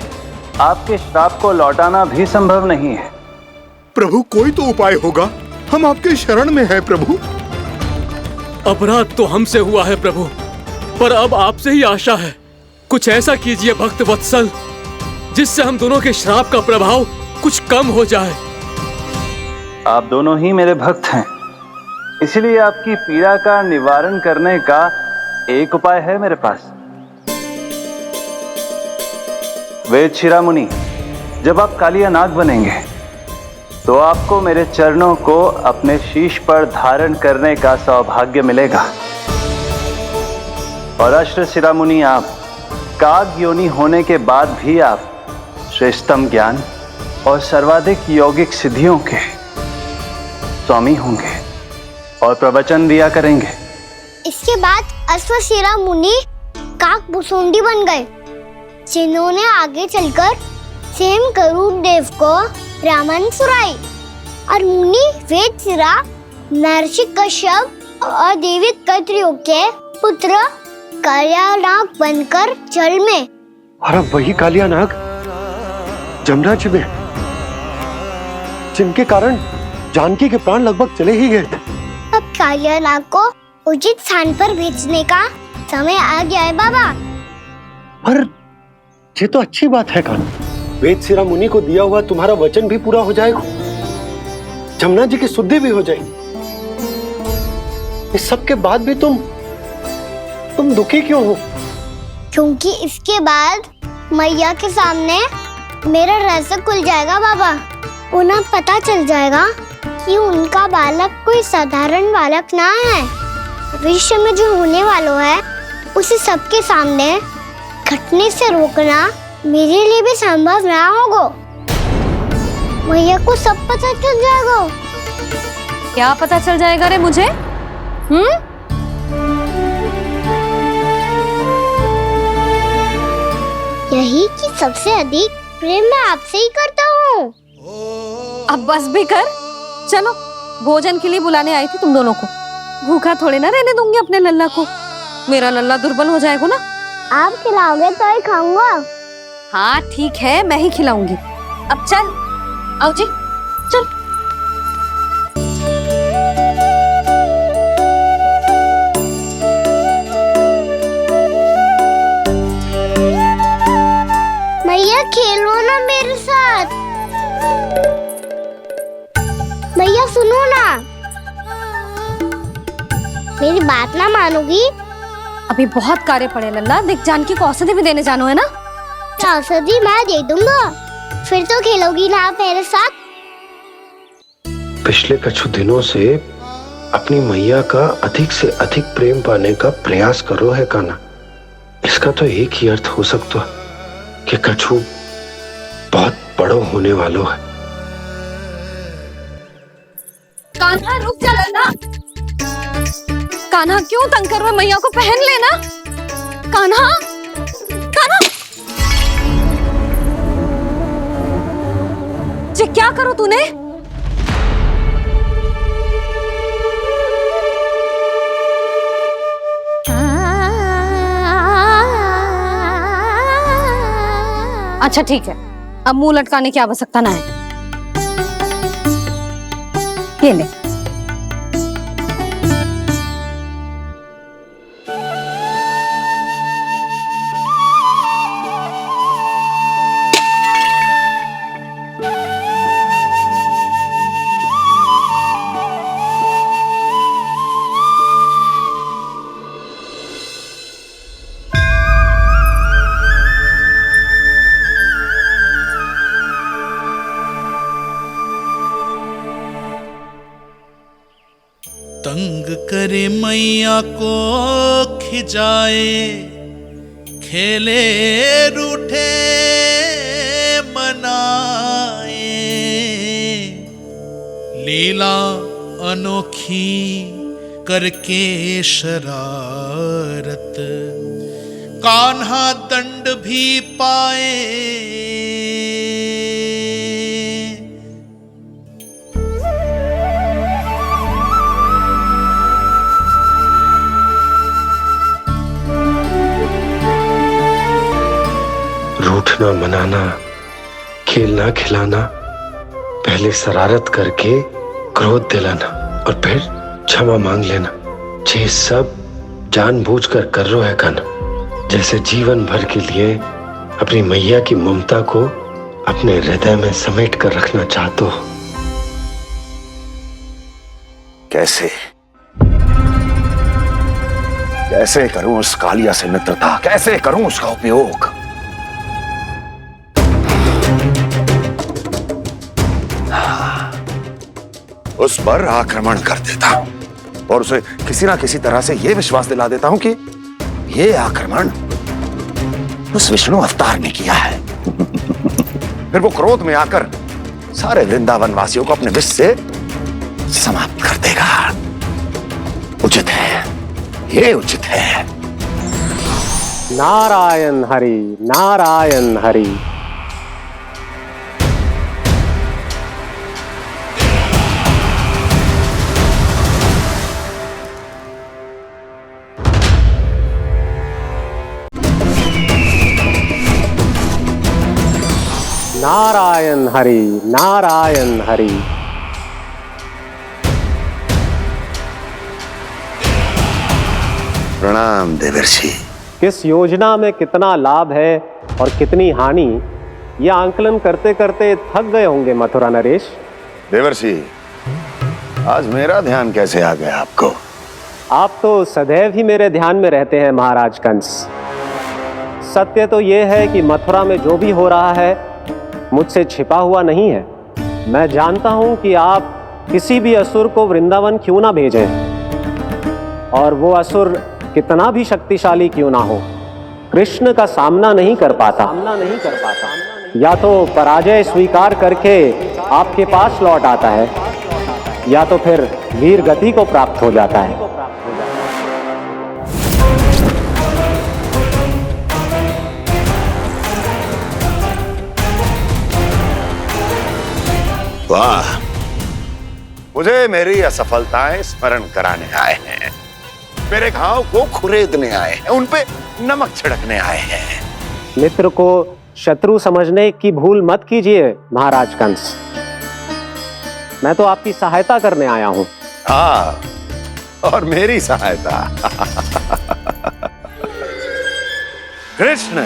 आपके श्राप को लौटाना भी संभव नहीं है। प्रभु कोई तो उपाय होगा, हम आपके शरण में हैं प्रभु। अपराध तो हमसे हुआ है प्रभु, पर अब आपसे ही आशा है। कुछ ऐसा कीजिए भक्त वत्सल, जिससे हम दोनों के श्राप का प्रभाव कुछ कम हो जाए। आप दोनों ही मेरे भक्त हैं, इसलिए आपकी पीड़ा का निवारण करने का एक उपाय है मेरे पास। वेद शिरोमणि, जब आप कालिया नाग बनेंगे तो आपको मेरे चरणों को अपने शीश पर धारण करने का सौभाग्य मिलेगा। और अश्र शिरोमणि, आप काग योनि होने के बाद भी आप श्रेष्ठतम ज्ञान और सर्वाधिक यौगिक सिद्धियों के स्वामी होंगे और प्रवचन दिया करेंगे। इसके बाद अश्वशिरा मुनि काक भुसुंडी बन गए, जिन्होंने आगे चलकर सेम गरुड़ देव को रामायण सुनाई। और मुनि वेदशिरा महर्षि कश्यप और देवी कत्रियों के पुत्र कालिया नाग बनकर जल में, और अब वही कालिया नाग जमराज में, जिनके कारण जानकी के प्राण लगभग चले ही गए थे। अब कालिया नाग को उचित स्थान पर भेजने का समय आ गया है बाबा। पर ये तो अच्छी बात है कान्हा, वेदशिरा मुनि को दिया हुआ तुम्हारा वचन भी पूरा हो जाएगा, जमुना जी की शुद्धि भी हो जाएगी। इस सब के बाद भी तुम दुखी क्यों हो? क्योंकि इसके बाद मैया के सामने मेरा रहस्य खुल जाएगा बाबा। उन्हें पता चल जाएगा कि उनका बालक कोई साधारण बालक ना है। भविष्य में जो होने वाला है उसे सबके सामने घटने से रोकना मेरे लिए भी संभव ना होगा। मैया को सब पता चल जाएगा। क्या पता चल जाएगा रे मुझे? यही कि सबसे अधिक प्रेम मैं आपसे ही करता हूँ। अब बस भी कर, चलो भोजन के लिए बुलाने आई थी तुम दोनों को। भूखा थोड़े ना रहने दूंगी अपने लल्ला को, मेरा लल्ला दुर्बल हो जाएगा ना। आप खिलाओगे तो ही खाऊंगा। हाँ ठीक है, मैं ही खिलाऊंगी। अब चल, आओ जी चल। मैया खेलो ना मेरे साथ। मैया सुनो ना, मेरी बात ना मानोगी? अभी बहुत कार्य पड़े लल्ला, देख जानकी को औषधि भी देने जानो है ना। औषधि मैं दे दूंगा, फिर तो खेलोगी ना आप मेरे साथ। पिछले कुछ दिनों से अपनी मैया का अधिक से अधिक प्रेम पाने का प्रयास करो है कान्हा। इसका तो एक ही अर्थ हो सकता है कि कछु बहुत बड़ो होने वालों है। कान्हा रुक जा लल्ला। कान्हा क्यों तंग कर रहा है? मैया को पहन लेना। कान्हा, कान्हा। ये क्या करो तूने? अच्छा ठीक है, अब मुंह लटकाने की आवश्यकता ना है। ये ले। तंग करे मैया को खिजाए, खेले रूठे मनाए, लीला अनोखी करके शरारत, कान्हा दंड भी पाए। रूठना मनाना, खेलना खिलाना, पहले शरारत करके क्रोध दिलाना और फिर क्षमा मांग लेना, ये सब जानबूझकर कर रहे है कान्हा। जैसे जीवन भर के लिए अपनी मैया की ममता को अपने हृदय में समेट कर रखना चाहते हो। कैसे कैसे करूं उस कालिया से मित्रता, कैसे करूं उसका उपयोग? उस पर आक्रमण कर देता हूं और उसे किसी ना किसी तरह से यह विश्वास दिला देता हूं कि यह आक्रमण उस विष्णु अवतार ने किया है। फिर वो क्रोध में आकर सारे वृंदावन वासियों को अपने विष से समाप्त कर देगा। उचित है, ये उचित है। नारायण हरि, नारायण हरि। नारायण हरि, नारायण हरि। प्रणाम देवर्षि। किस योजना में कितना लाभ है और कितनी हानि, यह आंकलन करते करते थक गए होंगे मथुरा नरेश। देवर्षि, आज मेरा ध्यान कैसे आ गया आपको? आप तो सदैव ही मेरे ध्यान में रहते हैं महाराज कंस। सत्य तो यह है कि मथुरा में जो भी हो रहा है मुझसे छिपा हुआ नहीं है। मैं जानता हूं कि आप किसी भी असुर को वृंदावन क्यों ना भेजें, और वो असुर कितना भी शक्तिशाली क्यों ना हो, कृष्ण का सामना नहीं कर पाता। या तो पराजय स्वीकार करके आपके पास लौट आता है, या तो फिर वीर गति को प्राप्त हो जाता है। वाह, मुझे मेरी असफलताएं स्मरण कराने आए हैं, मेरे घाव को खुरेदने आए हैं, उन पे नमक छिड़कने आए हैं। मित्र को शत्रु समझने की भूल मत कीजिए महाराज कंस। मैं तो आपकी सहायता करने आया हूं। हाँ, और मेरी सहायता। कृष्ण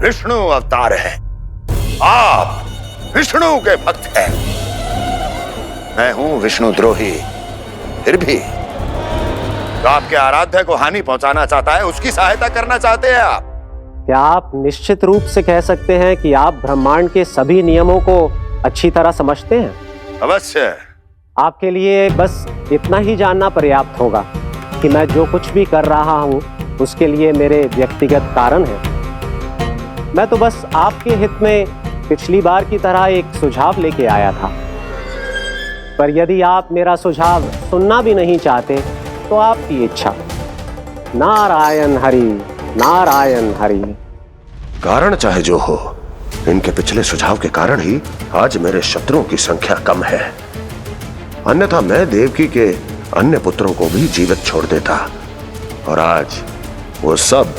विष्णु अवतार है, आप विष्णु के भक्त हैं। मैं हूं विष्णु द्रोही, फिर भी तो आपके आराध्य को हानि पहुंचाना चाहता है, उसकी सहायता करना चाहते हैं आप। क्या आप निश्चित रूप से कह सकते हैं कि आप ब्रह्मांड के सभी नियमों को अच्छी तरह समझते हैं? अवश्य। आपके लिए बस इतना ही जानना पर्याप्त होगा कि मैं जो कुछ भी कर रहा हूं उसके लिए मेरे व्यक्तिगत कारण हैं। मैं तो बस आपके हित में पिछली बार की तरह एक सुझाव लेके आया था, पर यदि आप मेरा सुझाव सुनना भी नहीं चाहते तो आपकी इच्छा। नारायण हरि, नारायण हरि। कारण चाहे जो हो, इनके पिछले सुझाव के कारण ही आज मेरे शत्रुओं की संख्या कम है। अन्यथा मैं देवकी के अन्य पुत्रों को भी जीवित छोड़ देता और आज वो सब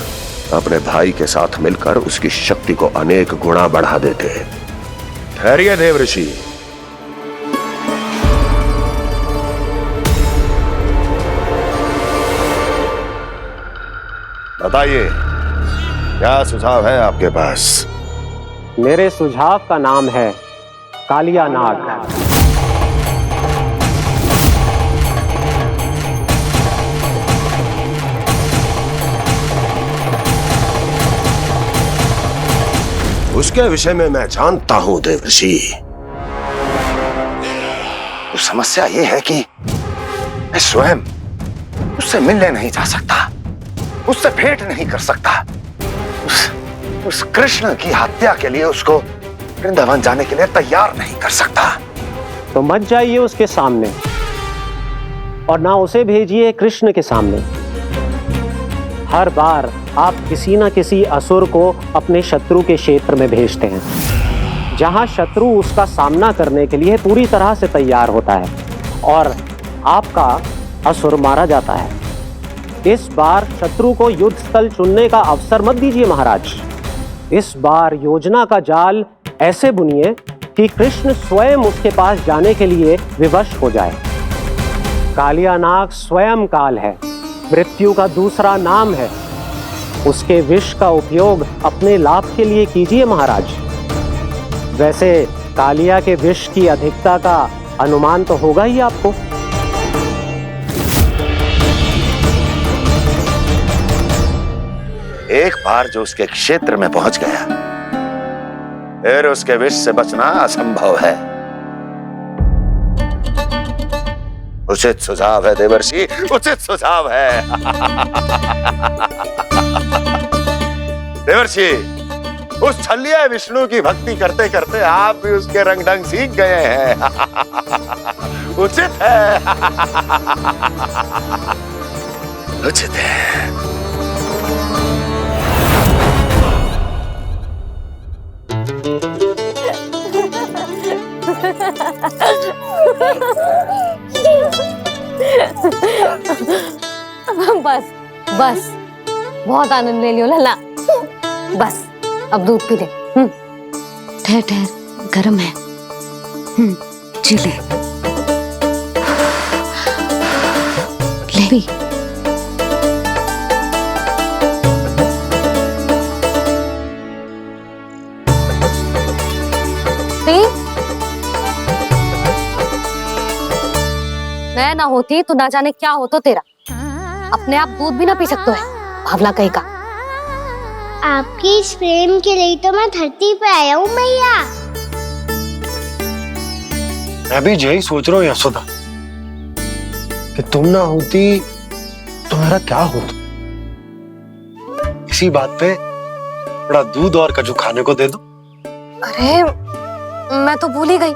अपने भाई के साथ मिलकर उसकी शक्ति को अनेक गुना बढ़ा देते। ठहरिए देव ऋषि। बताइए, क्या सुझाव है आपके पास? मेरे सुझाव का नाम है कालिया नाग। उसके विषय में मैं जानता हूं देवर्षि। तो समस्या यह है कि मैं स्वयं उससे मिलने नहीं जा सकता, उससे भेंट नहीं कर सकता। उस कृष्ण की हत्या के लिए उसको वृंदावन जाने के लिए तैयार नहीं कर सकता। तो मत जाइए उसके सामने और ना उसे भेजिए कृष्ण के सामने। हर बार आप किसी न किसी असुर को अपने शत्रु के क्षेत्र में भेजते हैं, जहां शत्रु उसका सामना करने के लिए पूरी तरह से तैयार होता है और आपका असुर मारा जाता है। इस बार शत्रु को युद्ध स्थल चुनने का अवसर मत दीजिए महाराज। इस बार योजना का जाल ऐसे बुनिए कि कृष्ण स्वयं उसके पास जाने के लिए विवश हो जाए। कालिया नाग स्वयं काल है, मृत्यु का दूसरा नाम है। उसके विष का उपयोग अपने लाभ के लिए कीजिए महाराज। वैसे कालिया के विष की अधिकता का अनुमान तो होगा ही आपको। एक बार जो उसके क्षेत्र में पहुंच गया, फिर उसके विष से बचना असंभव है। उचित सुझाव है देवर्षि, उचित सुझाव है। देवर्षि, उस छलिया विष्णु की भक्ति करते करते आप भी उसके रंग ढंग सीख गए हैं। उचित है, उचित है। बस बस, बहुत आनंद ले लियो लल्ला। बस अब दूध पी ले। ठहर ठहर, गर्म है। जी ले पी। मैं ना होती तो ना जाने क्या हो तो तेरा। अपने आप दूध भी ना पी सकते है, भावला कहीं का। आपकी इस प्रेम के लिए तो मैं धरती पे आया हूँ मैया। मैं भी यही सोच रहा हूँ यशोदा कि तुम ना होती तो मेरा क्या होता। इसी बात पे थोड़ा दूध और कजू खाने को दे दो। अरे मैं तो भूल ही गई।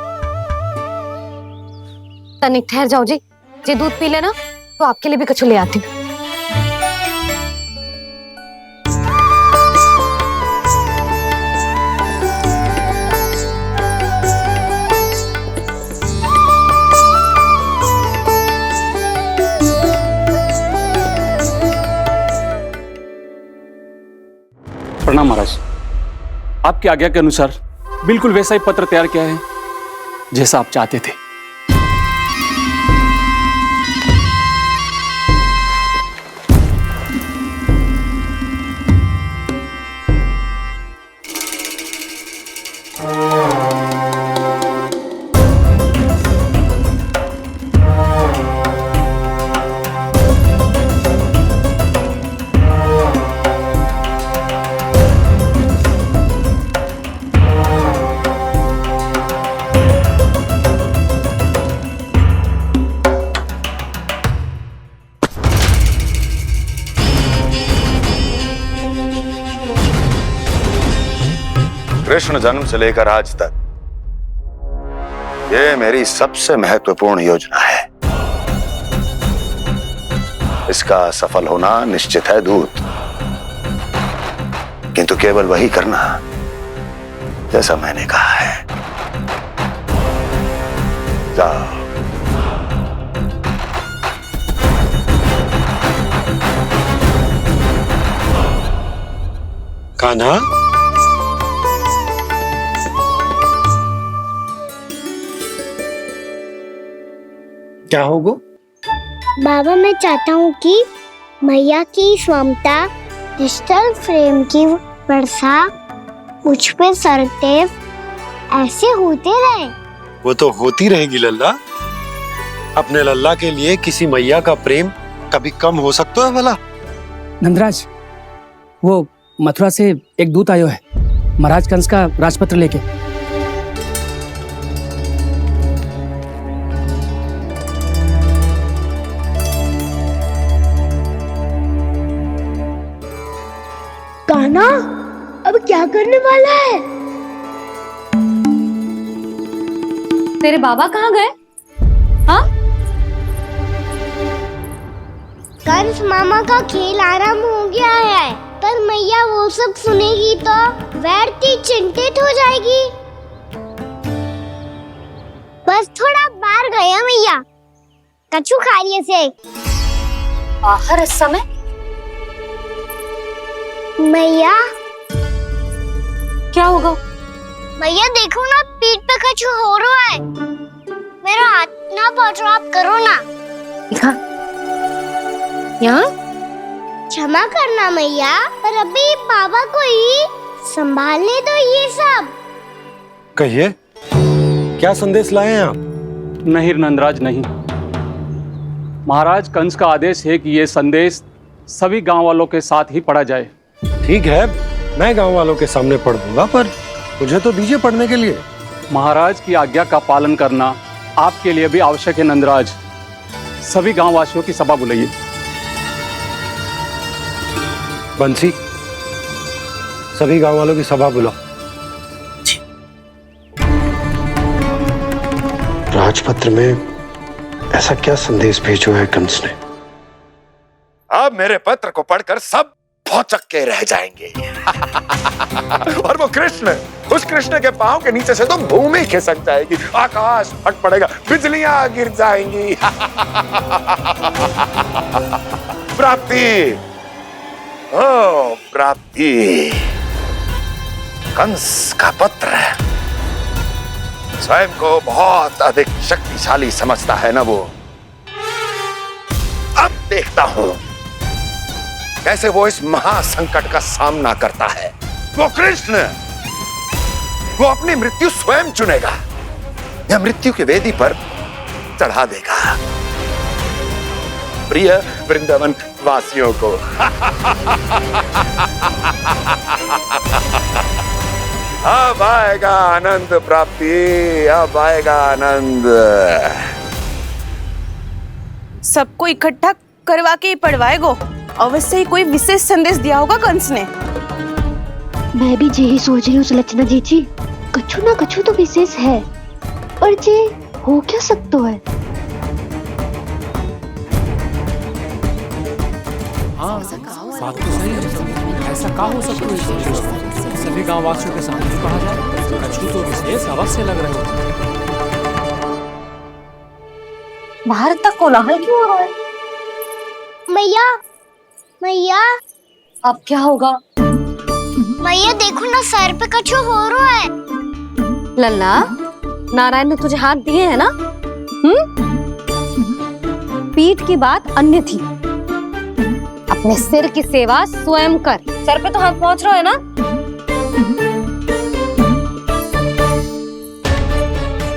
तनिक ठहर जाओ जी, दूध पी लेना तो आपके लिए भी कछु ले आती हूँ। प्रणाम महाराज। आपकी आज्ञा के अनुसार बिल्कुल वैसा ही पत्र तैयार किया है जैसा आप चाहते थे। कृष्ण जन्म से लेकर आज तक ये मेरी सबसे महत्वपूर्ण योजना है। इसका सफल होना निश्चित है दूत, किंतु केवल वही करना जैसा मैंने कहा है। जाओ। कान्हा, क्या होगा? बाबा, मैं चाहता हूँ कि मैया की स्वमता क्रिस्टल फ्रेम की वर्षा मुझ पे सरतेव ऐसे होते रहे। वो तो होती रहेगी लल्ला। अपने लल्ला के लिए किसी मैया का प्रेम कभी कम हो सकता है भला? नंदराज, वो मथुरा से एक दूत आयो है महाराज कंस का राजपत्र लेके। कान्हा, अब क्या करने वाला है? तेरे बाबा कहाँ गए? हाँ? कंस मामा का खेल आरंभ हो गया है, पर मैया वो सब सुनेगी तो व्यर्थ चिंतित हो जाएगी। बस थोड़ा बाहर गया मैया, कछु खा लिये से। बाहर इस समय? मैया, क्या होगा? मैया देखो ना, पीठ पे कछु हो रहा है। मेरा हाथ ना पकड़ो, आप करो ना। यहाँ? क्षमा करना मैया, पर अभी बाबा को ही संभालने दो ये सब। कहिए, क्या संदेश लाए हैं आप? नहीं नंदराज, नहीं। महाराज कंस का आदेश है कि ये संदेश सभी गांव वालों के साथ ही पढ़ा जाए। ठीक है, मैं गांव वालों के सामने पढ़ दूंगा, पर मुझे तो दीजिए पढ़ने के लिए। महाराज की आज्ञा का पालन करना आपके लिए भी आवश्यक है नंदराज। सभी गांव वासियों की सभा बुलाइए। बंसी, सभी गांव वालों की सभा बुलाओ। राजपत्र में ऐसा क्या संदेश भेजो है कंस ने? अब मेरे पत्र को पढ़कर सब भौचक के रह जाएंगे। और वो कृष्ण, उस कृष्ण के पांव के नीचे से तो भूमि खिसक जाएगी, आकाश फट पड़ेगा, बिजलियां गिर जाएंगी। प्राप्ति, ओ प्राप्ति, कंस का पत्र। स्वयं को बहुत अधिक शक्तिशाली समझता है ना वो। अब देखता हूं कैसे वो इस महासंकट का सामना करता है। वो कृष्ण, वो अपनी मृत्यु स्वयं चुनेगा या मृत्यु की वेदी पर चढ़ा देगा प्रिय वृंदावन वासियों को। अब आएगा आनंद प्राप्ति, अब आएगा आनंद। सबको इकट्ठा करवा के ही पढ़वाएगो। अवश्य ही कोई विशेष संदेश दिया होगा कंस ने। मैं भी यही सोच रही हूँ सुलक्षणा जी, कछु ना कछु तो विशेष है, पर जे हो क्या सकता है? हाँ, बात तो सही है। ऐसा क्या हो सकता है? सभी गांव वासियों के सामने पढ़ा जाए, कछु तो विशेष अवश्य लग रहे हो। बाहर तक कोलाहल क्यों हो रहा है? मैया, मैया, अब क्या होगा? मैया देखो ना, सर पे कछु हो रहा है। लल्ला, नारायण ने तुझे हाथ दिए हैं ना? पीठ की बात अन्य थी। अपने सिर की सेवा स्वयं कर। सर पे तो हाथ पहुंच रहा है ना?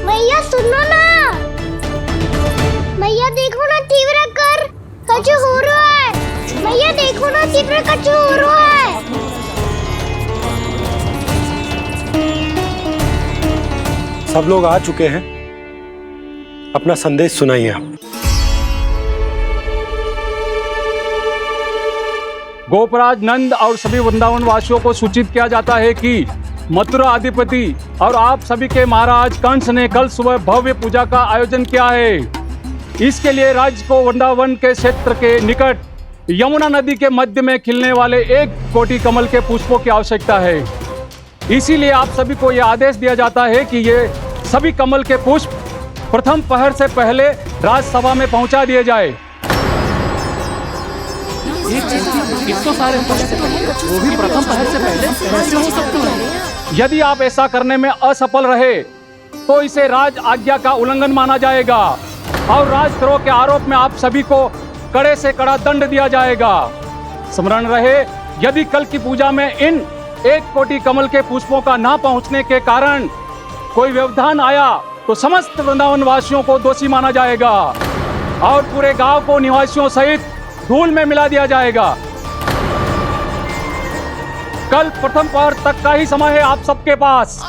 मैया सुनो ना, मैया देखो ना, तीव्र कर, कछु हो रहा है। मैया देखो ना, तीव्र कछु हो रहा है। सब लोग आ चुके हैं, अपना संदेश सुनाइए आप। गोपराज नंद और सभी वृंदावन वासियों को सूचित किया जाता है कि मथुरा अधिपति और आप सभी के महाराज कंस ने कल सुबह भव्य पूजा का आयोजन किया है। इसके लिए राज्य को वृंदावन के क्षेत्र के निकट यमुना नदी के मध्य में खिलने वाले 1 कोटि कमल के पुष्पों की आवश्यकता है। इसीलिए आप सभी को यह आदेश दिया जाता है कि ये सभी कमल के पुष्प प्रथम पहर से पहले राजसभा में पहुंचा दिए जाए। वो भी प्रथम पहर से पहले कैसे हो सकता है? यदि आप ऐसा करने में असफल रहे तो इसे राज आज्ञा का उल्लंघन माना जाएगा और राजद्रोह के आरोप में आप सभी को कड़े से कड़ा दंड दिया जाएगा। स्मरण रहे, यदि कल की पूजा में इन 1 कोटि कमल के पुष्पों का ना पहुंचने के कारण कोई व्यवधान आया तो समस्त वृंदावन वासियों को दोषी माना जाएगा और पूरे गांव को निवासियों सहित धूल में मिला दिया जाएगा। कल प्रथम पहर तक का ही समय है आप सबके पास।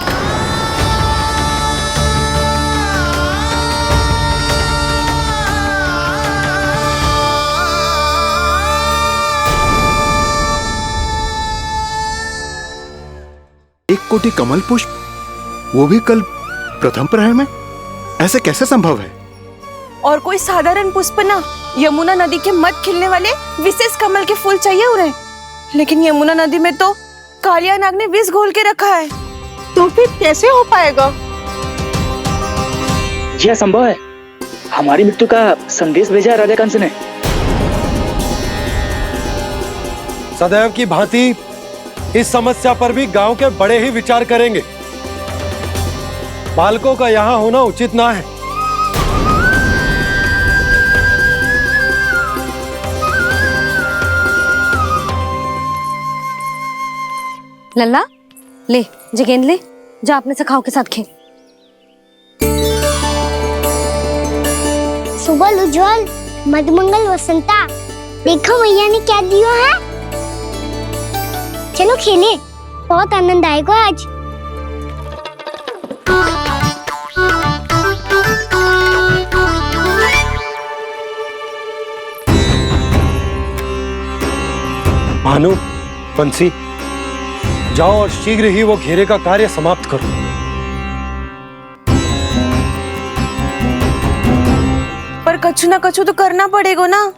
एक कोटि कमल पुष्प, वो भी कल प्रथम प्रहर में? ऐसे कैसे संभव है? और कोई साधारण पुष्प ना, यमुना नदी के मध्य खिलने वाले विशेष कमल के फूल चाहिए उन्हें। लेकिन यमुना नदी में तो कालिया नाग ने विष घोल के रखा है, तो फिर कैसे हो पाएगा? यह संभव है। हमारी मृत्यु का संदेश भेजा राजा कंस ने। सदैव की भांति इस समस्या पर भी गांव के बड़े ही विचार करेंगे। बालकों का यहाँ होना उचित ना है। लल्ला ले, जे गेंद ले, जा अपने सखाओं के साथ खेल। सुबह उज्जवल, मधुमंगल वसंता, देखो मैया ने क्या दिया है। चलो खेले, बहुत आनंद आएगा आज। भानु, बंसी, जाओ और शीघ्र ही वो घेरे का कार्य समाप्त करो। पर कछु ना कछु तो करना पड़ेगा ना।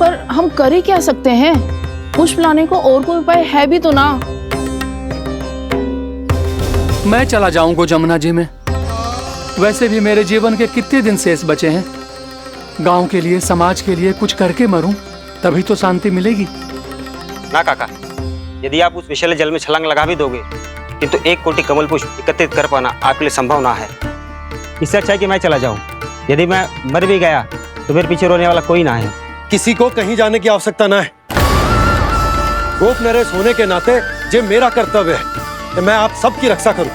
पर हम कर ही क्या सकते हैं? पुष्प लाने को और कोई उपाय है भी तो ना। मैं चला जाऊंगा जमुना जी में। वैसे भी मेरे जीवन के कितने दिन शेष बचे हैं। गांव के लिए, समाज के लिए कुछ करके मरूं, तभी तो शांति मिलेगी। ना काका, यदि आप उस विषैले जल में छलांग लगा भी दोगे, किंतु 1 कोटि कमल पुष्प एकत्रित कर पाना आपके लिए संभव ना है। इससे अच्छा है कि मैं चला जाऊं। यदि मैं मर भी गया तो मेरे पीछे रोने वाला कोई ना है। किसी को कहीं जाने की आवश्यकता ना है। गोप नरेश होने के नाते ये मेरा कर्तव्य है कि मैं आप सबकी रक्षा करूं।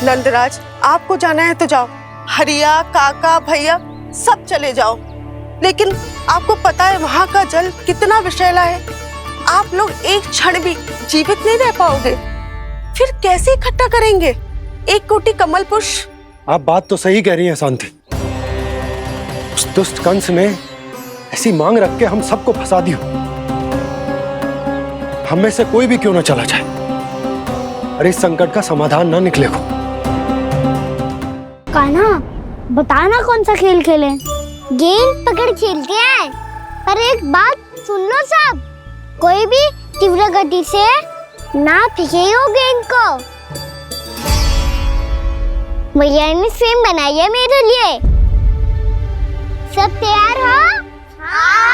नंदराज, आपको जाना है तो जाओ। हरिया, काका, भैया सब चले जाओ। लेकिन आपको पता है वहाँ का जल कितना विषैला है। आप लोग एक क्षण भी जीवित नहीं रह पाओगे। फिर कैसे इकट्ठा करेंगे 1 कोटि कमल पुष्प? आप बात तो सही कह रही हैं शांति। उस दुष्ट कंस ने ऐसी मांग रख के हम सबको फंसा दिया। हम में से कोई भी क्यों ना चला जाए और इस संकट का समाधान ना निकले को। कान्हा, बताना कौन सा खेल खेलें? गेंद पकड़ खेलते हैं। पर एक बात सुन लो सब, कोई भी तीव्र गति से ना फेंकेगा गेंद को। भैया ने फ्रेम बनाई है मेरे लिए। सब तैयार हो? हाँ।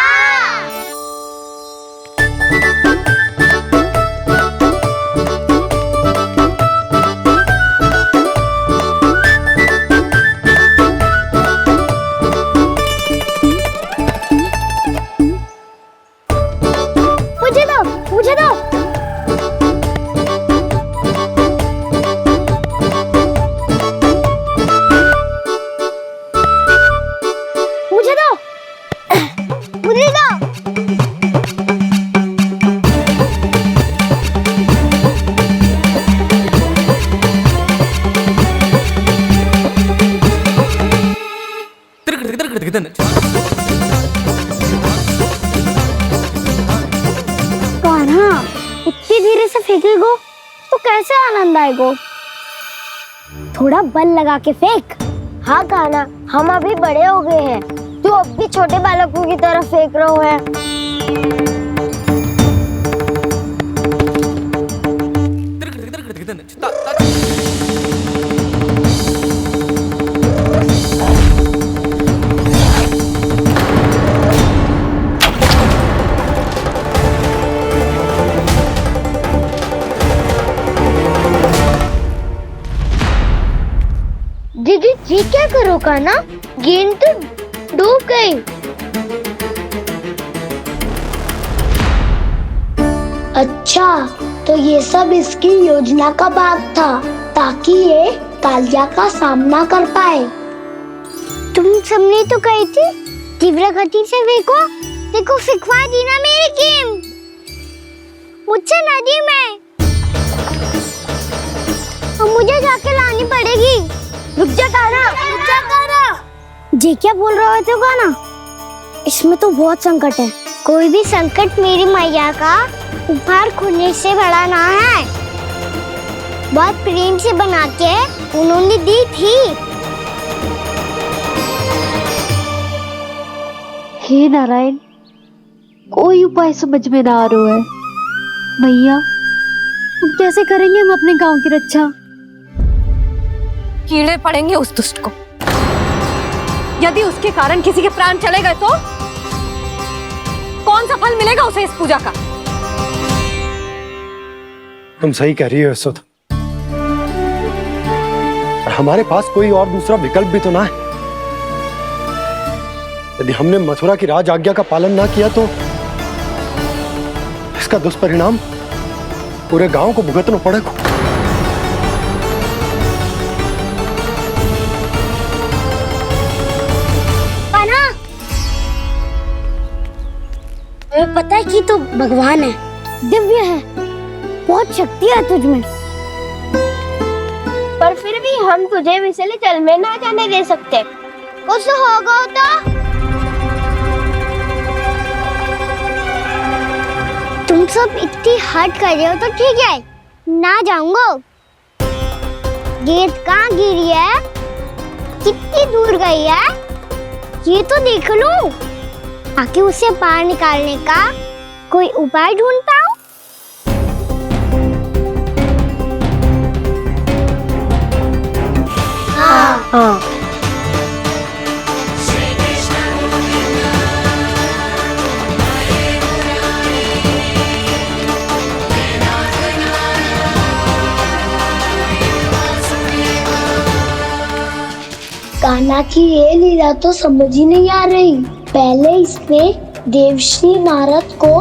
मुझे दो। मुझे दो। मुझे दो। कान्हा, इतनी धीरे से फेंकेगो तो कैसे आनंद आएगो? थोड़ा बल लगा के फेंक। हाँ कान्हा, हम अभी बड़े हो गए हैं, तू अब भी छोटे बालकों की तरह फेंक रहा है। ये क्या करो कान्हा, गेंद तो डूब गई। अच्छा, तो ये सब इसकी योजना का भाग था ताकि ये कालिया का सामना कर पाए। तुम सबने तो कही थी तीव्र गति से देखो सिखवा दी ना मेरी गेम मुझसे नदी में। अब मुझे जाके लानी पड़ेगी। रुक जा कान्हा। जे क्या बोल रहे थे कान्हा? इसमें तो बहुत संकट है। कोई भी संकट मेरी मैया का उपहार खोने से बड़ा ना है। बहुत प्रेम से बना के उन्होंने दी थी। हे नारायण, कोई उपाय समझ में ना आ रहा है। मैया, हम कैसे करेंगे हम अपने गांव की रक्षा? कीड़े पड़ेंगे उस दुष्ट को। यदि उसके कारण किसी के प्राण चले गए तो कौन सा फल मिलेगा उसे इस पूजा का? तुम सही कह रही हो यशोदा। और हमारे पास कोई और दूसरा विकल्प भी तो ना है। यदि हमने मथुरा की राज आज्ञा का पालन ना किया तो इसका दुष्परिणाम पूरे गांव को भुगतना पड़ेगा। कान्हा, तुम्हें पता है कि तो भगवान है, दिव्य है, बहुत शक्ति है तुझमें। पर फिर भी हम तुझे विषैले जल में ना जाने दे सकते। कुछ होगा तो तुम सब इतनी हट कर रहे हो तो ठीक है, ना जाऊंगा। गेंद कहाँ गिरी है, कितनी दूर गई है, ये तो देख लो, ताकि उसे बाहर निकालने का कोई उपाय ढूंढ पाओ। हाँ। कान्हा की ये लीला तो समझ ही नहीं आ रही। पहले इसने देवश्री नारद को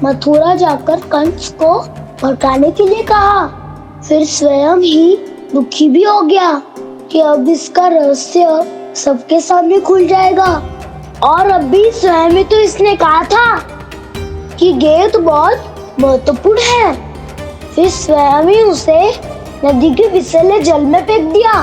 मथुरा जाकर कंस को भगाने के लिए कहा, फिर स्वयं ही दुखी भी हो गया कि अब इसका रहस्य सबके सामने खुल जाएगा। और अभी स्वयं ही तो इसने कहा था कि गेंद बहुत महत्वपूर्ण है, फिर स्वयं ही उसे नदी के विषैले जल में फेंक दिया।